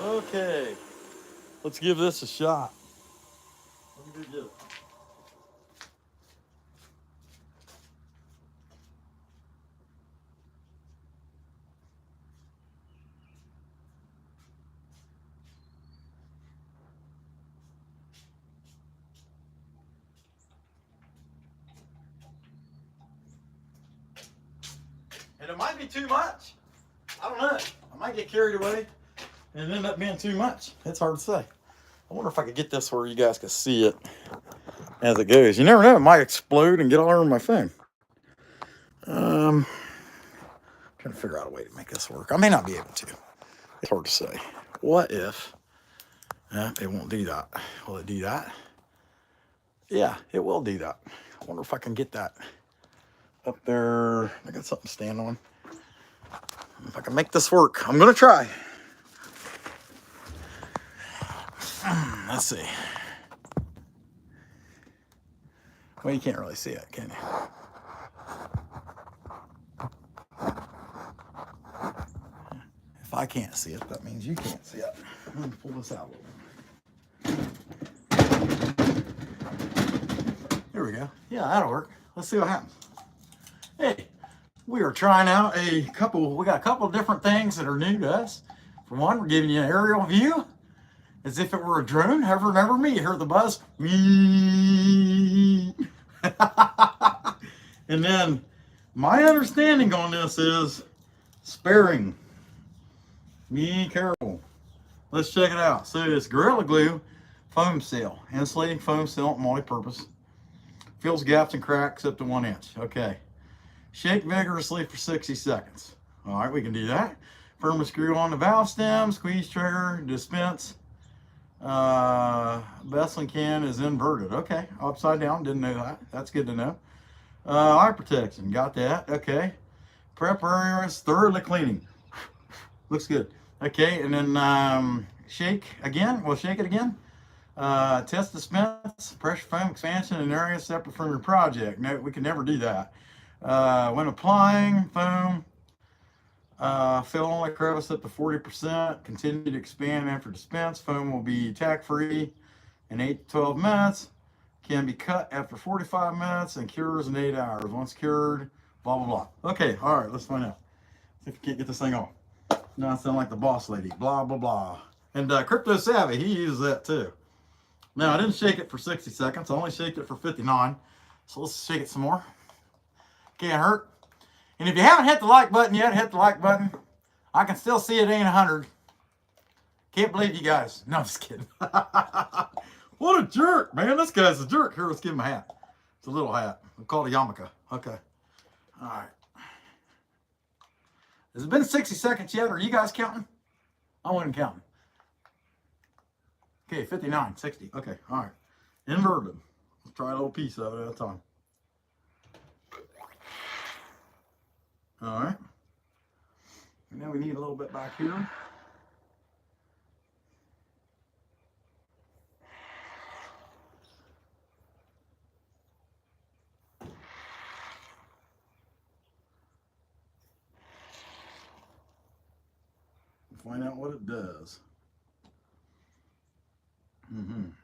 Okay. Let's give this a shot. Let me do this. And it might be too much. I don't know. I might get carried away and end up being too much. It's hard to say. I wonder if I could get this where you guys can see it as it goes. You never know, it might explode and get all over my phone. Trying to figure out a way to make this work. I may not be able to. It's hard to say. What if it won't do that? Will it do that? Yeah, it will do that. I wonder if I can get that up there. I got something to stand on. If I can make this work, I'm gonna try. Let's see. Well, you can't really see it, can you? If I can't see it, that means you can't see it. I'm gonna pull this out a little bit. Here we go. Yeah, that'll work. Let's see what happens. Hey, we are trying out we got a couple of different things that are new to us. For one, we're giving you an aerial view as if it were a drone. Never me. You heard the buzz. And then my understanding on this is sparing. Be careful. Let's check it out. So it's Gorilla Glue foam seal, insulating foam seal, multi-purpose. Fills gaps and cracks up to 1 inch. Okay. Shake vigorously for 60 seconds. All right, we can do that. Firmly screw on the valve stem, squeeze trigger, dispense. Vessel can is inverted. Okay, upside down, didn't know that. That's good to know. Eye protection, got that. Okay. Prep areas, thoroughly cleaning. Looks good. Okay, and then shake again. We'll shake it again. Test dispense, pressure foam expansion in areas separate from your project. No, we can never do that. When applying foam, fill only crevice up to 40%. Continue to expand after dispense. Foam will be tack-free in 8 to 12 minutes. Can be cut after 45 minutes and cures in 8 hours. Once cured, blah, blah, blah. Okay, all right, let's find out. See if we can't get this thing off. Now I sound like the boss lady. Blah, blah, blah. And Crypto Savvy, he uses that too. Now, I didn't shake it for 60 seconds. I only shaked it for 59. So let's shake it some more. Can't hurt. And if you haven't hit the like button yet, hit the like button. I can still see it ain't 100. Can't believe you guys. No, I'm just kidding. What a jerk, man. This guy's a jerk. Here, let's give him a hat. It's a little hat. We'll call it a yarmulke. Okay. All right. Has it been 60 seconds yet? Are you guys counting? I wasn't counting. Okay, 59, 60. Okay, all right. Inverted. Let's try a little piece of it at a time. All right. And then we need a little bit back here. Find out what it does.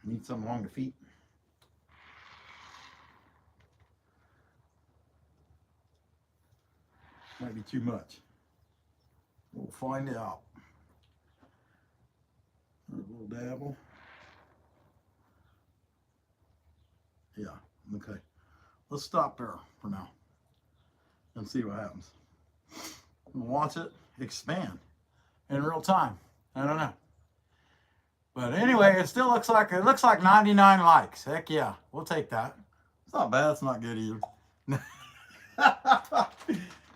Need something along the feet. Might be too much. We'll find out. A little dabble. Yeah, okay. Let's stop there for now and see what happens. We'll watch it expand in real time. I don't know. But anyway, it still looks like 99 likes. Heck yeah, we'll take that. It's not bad, it's not good either.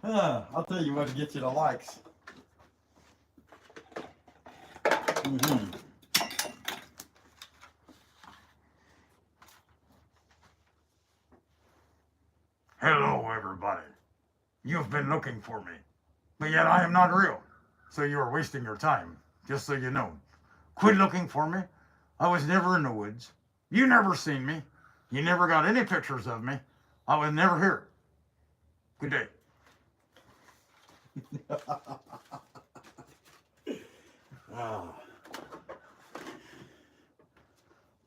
I'll tell you what to get you the likes. Hello, everybody. You've been looking for me, but yet I am not real. So you are wasting your time, just so you know. Quit looking for me. I was never in the woods. You never seen me. You never got any pictures of me. I was never here. Good day.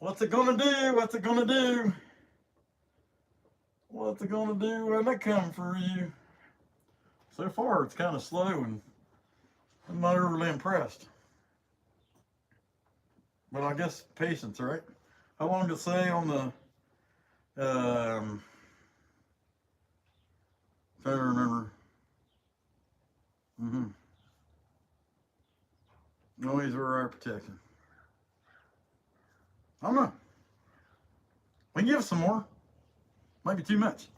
What's it gonna do? What's it gonna do? What's it gonna do when I come for you? So far, it's kind of slow and I'm not overly impressed. But I guess patience, right? How long did it say on the, if I remember. Always wear eye protection. I don't know. We can give it some more. Might be too much.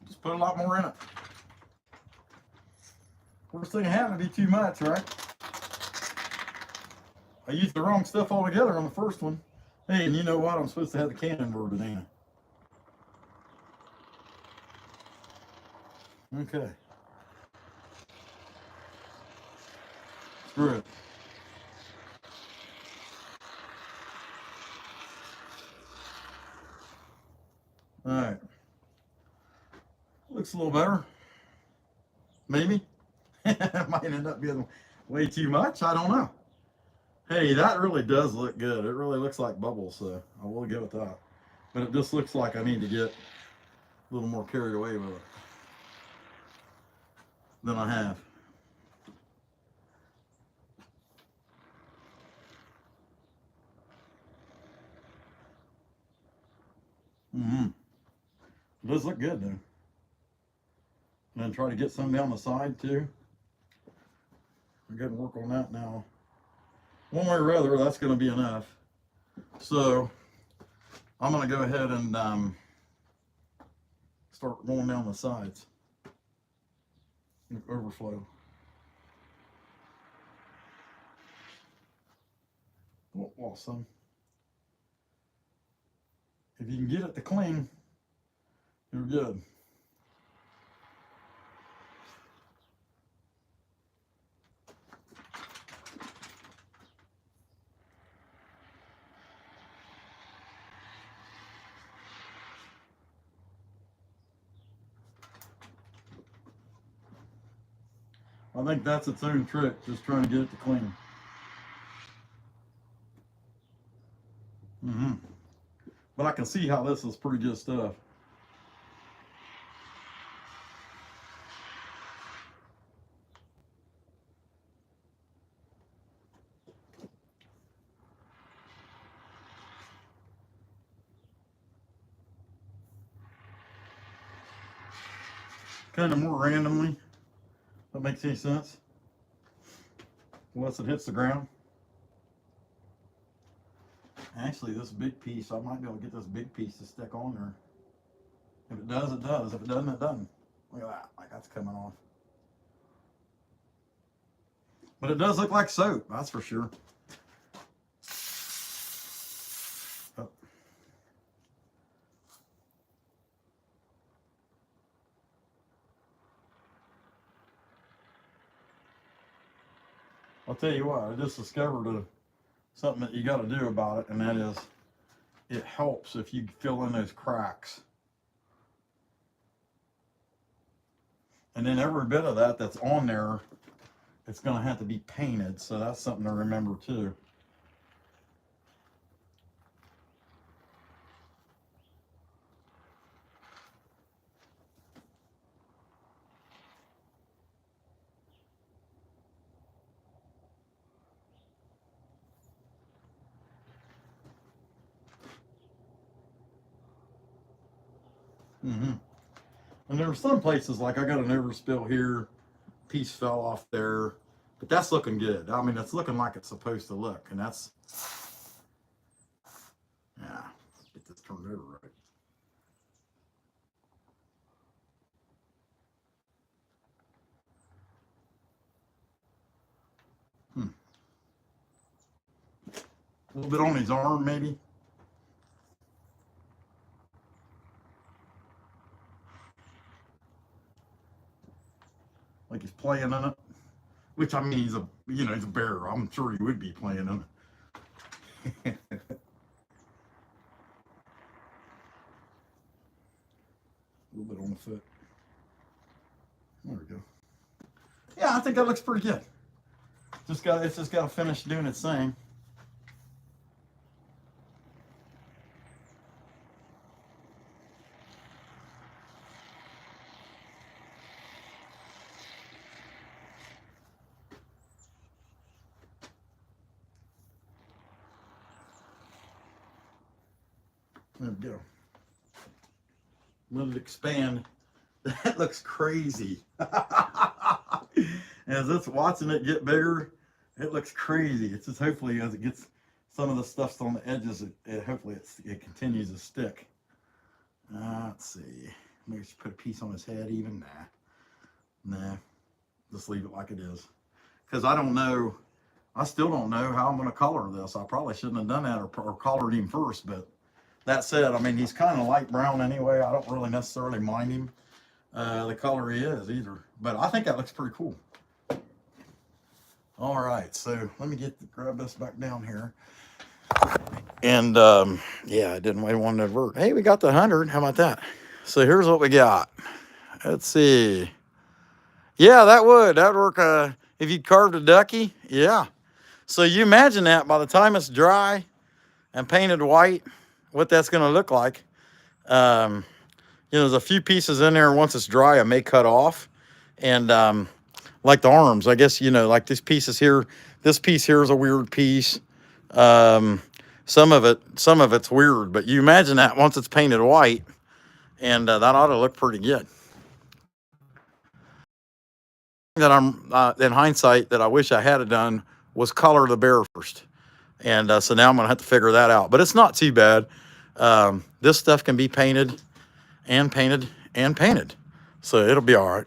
Just put a lot more in it. Worst thing happened to be too much, right? I used the wrong stuff altogether on the first one. Hey, and you know what? I'm supposed to have the can inverted, ain't I? Okay. Screw it. All right. Looks a little better. Maybe. It might end up being way too much. I don't know. Hey, that really does look good. It really looks like bubbles, so I will go with that. But it just looks like I need to get a little more carried away with it than I have. Mm-hmm. It does look good, though. And then try to get some down the side, too. We're going to work on that now. One way or other, that's going to be enough. So, I'm going to go ahead and start going down the sides. Overflow. Oh, awesome. If you can get it to clean, you're good. I think that's its own trick, just trying to get it to clean. Mm-hmm. But I can see how this is pretty good stuff. Kind of more randomly. That makes any sense? Unless it hits the ground. Actually, this big piece, I might be able to get this big piece to stick on there. If it does, it does. If it doesn't, it doesn't. Look at that, like that's coming off. But it does look like soap, that's for sure. Oh. I'll tell you what, I just discovered something that you got to do about it, and that is it helps if you fill in those cracks. And then every bit of that that's on there, it's going to have to be painted, so that's something to remember too. Mm-hmm. And there are some places, like I got an overspill here, piece fell off there, but that's looking good. I mean, it's looking like it's supposed to look, and that's, yeah, let's get this turned over right. A little bit on his arm, maybe. Like he's playing in it. Which, I mean, he's a bear. I'm sure he would be playing in it. A little bit on the foot. There we go. Yeah, I think that looks pretty good. It's just got to finish doing its thing. There we go. Let it expand. That looks crazy. As it's watching it get bigger, it looks crazy. It's just hopefully as it gets some of the stuff's on the edges, hopefully it continues to stick. Let's see. Maybe we should put a piece on his head even. Nah. Just leave it like it is. Because I don't know. I still don't know how I'm going to color this. I probably shouldn't have done that or colored him first. But that said, I mean, he's kind of light brown anyway. I don't really necessarily mind him the color he is either. But I think that looks pretty cool. All right, so let me grab this back down here. And yeah, I didn't want to divert. Hey, we got the 100. How about that? So here's what we got. Let's see. Yeah, that would work. If you carved a ducky, yeah. So you imagine that by the time it's dry and painted white, what that's going to look like. You know, there's a few pieces in there. Once it's dry, I may cut off. And like the arms, I guess, you know, like these pieces here, this piece here is a weird piece. Some of it's weird, but you imagine that once it's painted white, and that ought to look pretty good. That I'm in hindsight that I wish I had done was color the bear first, and so now I'm gonna have to figure that out. But it's not too bad. This stuff can be painted and painted and painted, so it'll be all right.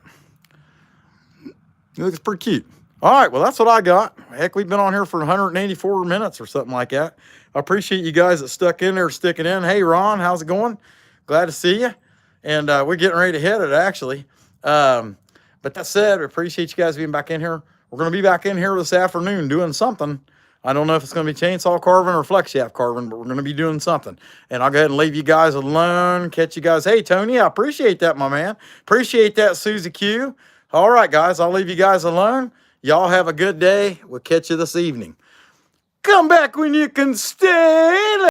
It looks pretty cute. All right, well, that's what I got. Heck, we've been on here for 184 minutes or something like that. I appreciate you guys that stuck in there, sticking in. Hey, Ron, how's it going? Glad to see you. And we're getting ready to hit it, actually. But that said, we appreciate you guys being back in here. We're going to be back in here this afternoon doing something. I don't know if it's going to be chainsaw carving or flex shaft carving, but we're going to be doing something. And I'll go ahead and leave you guys alone. Catch you guys. Hey, Tony, I appreciate that, my man. Appreciate that, Susie Q. All right, guys, I'll leave you guys alone. Y'all have a good day. We'll catch you this evening. Come back when you can stay.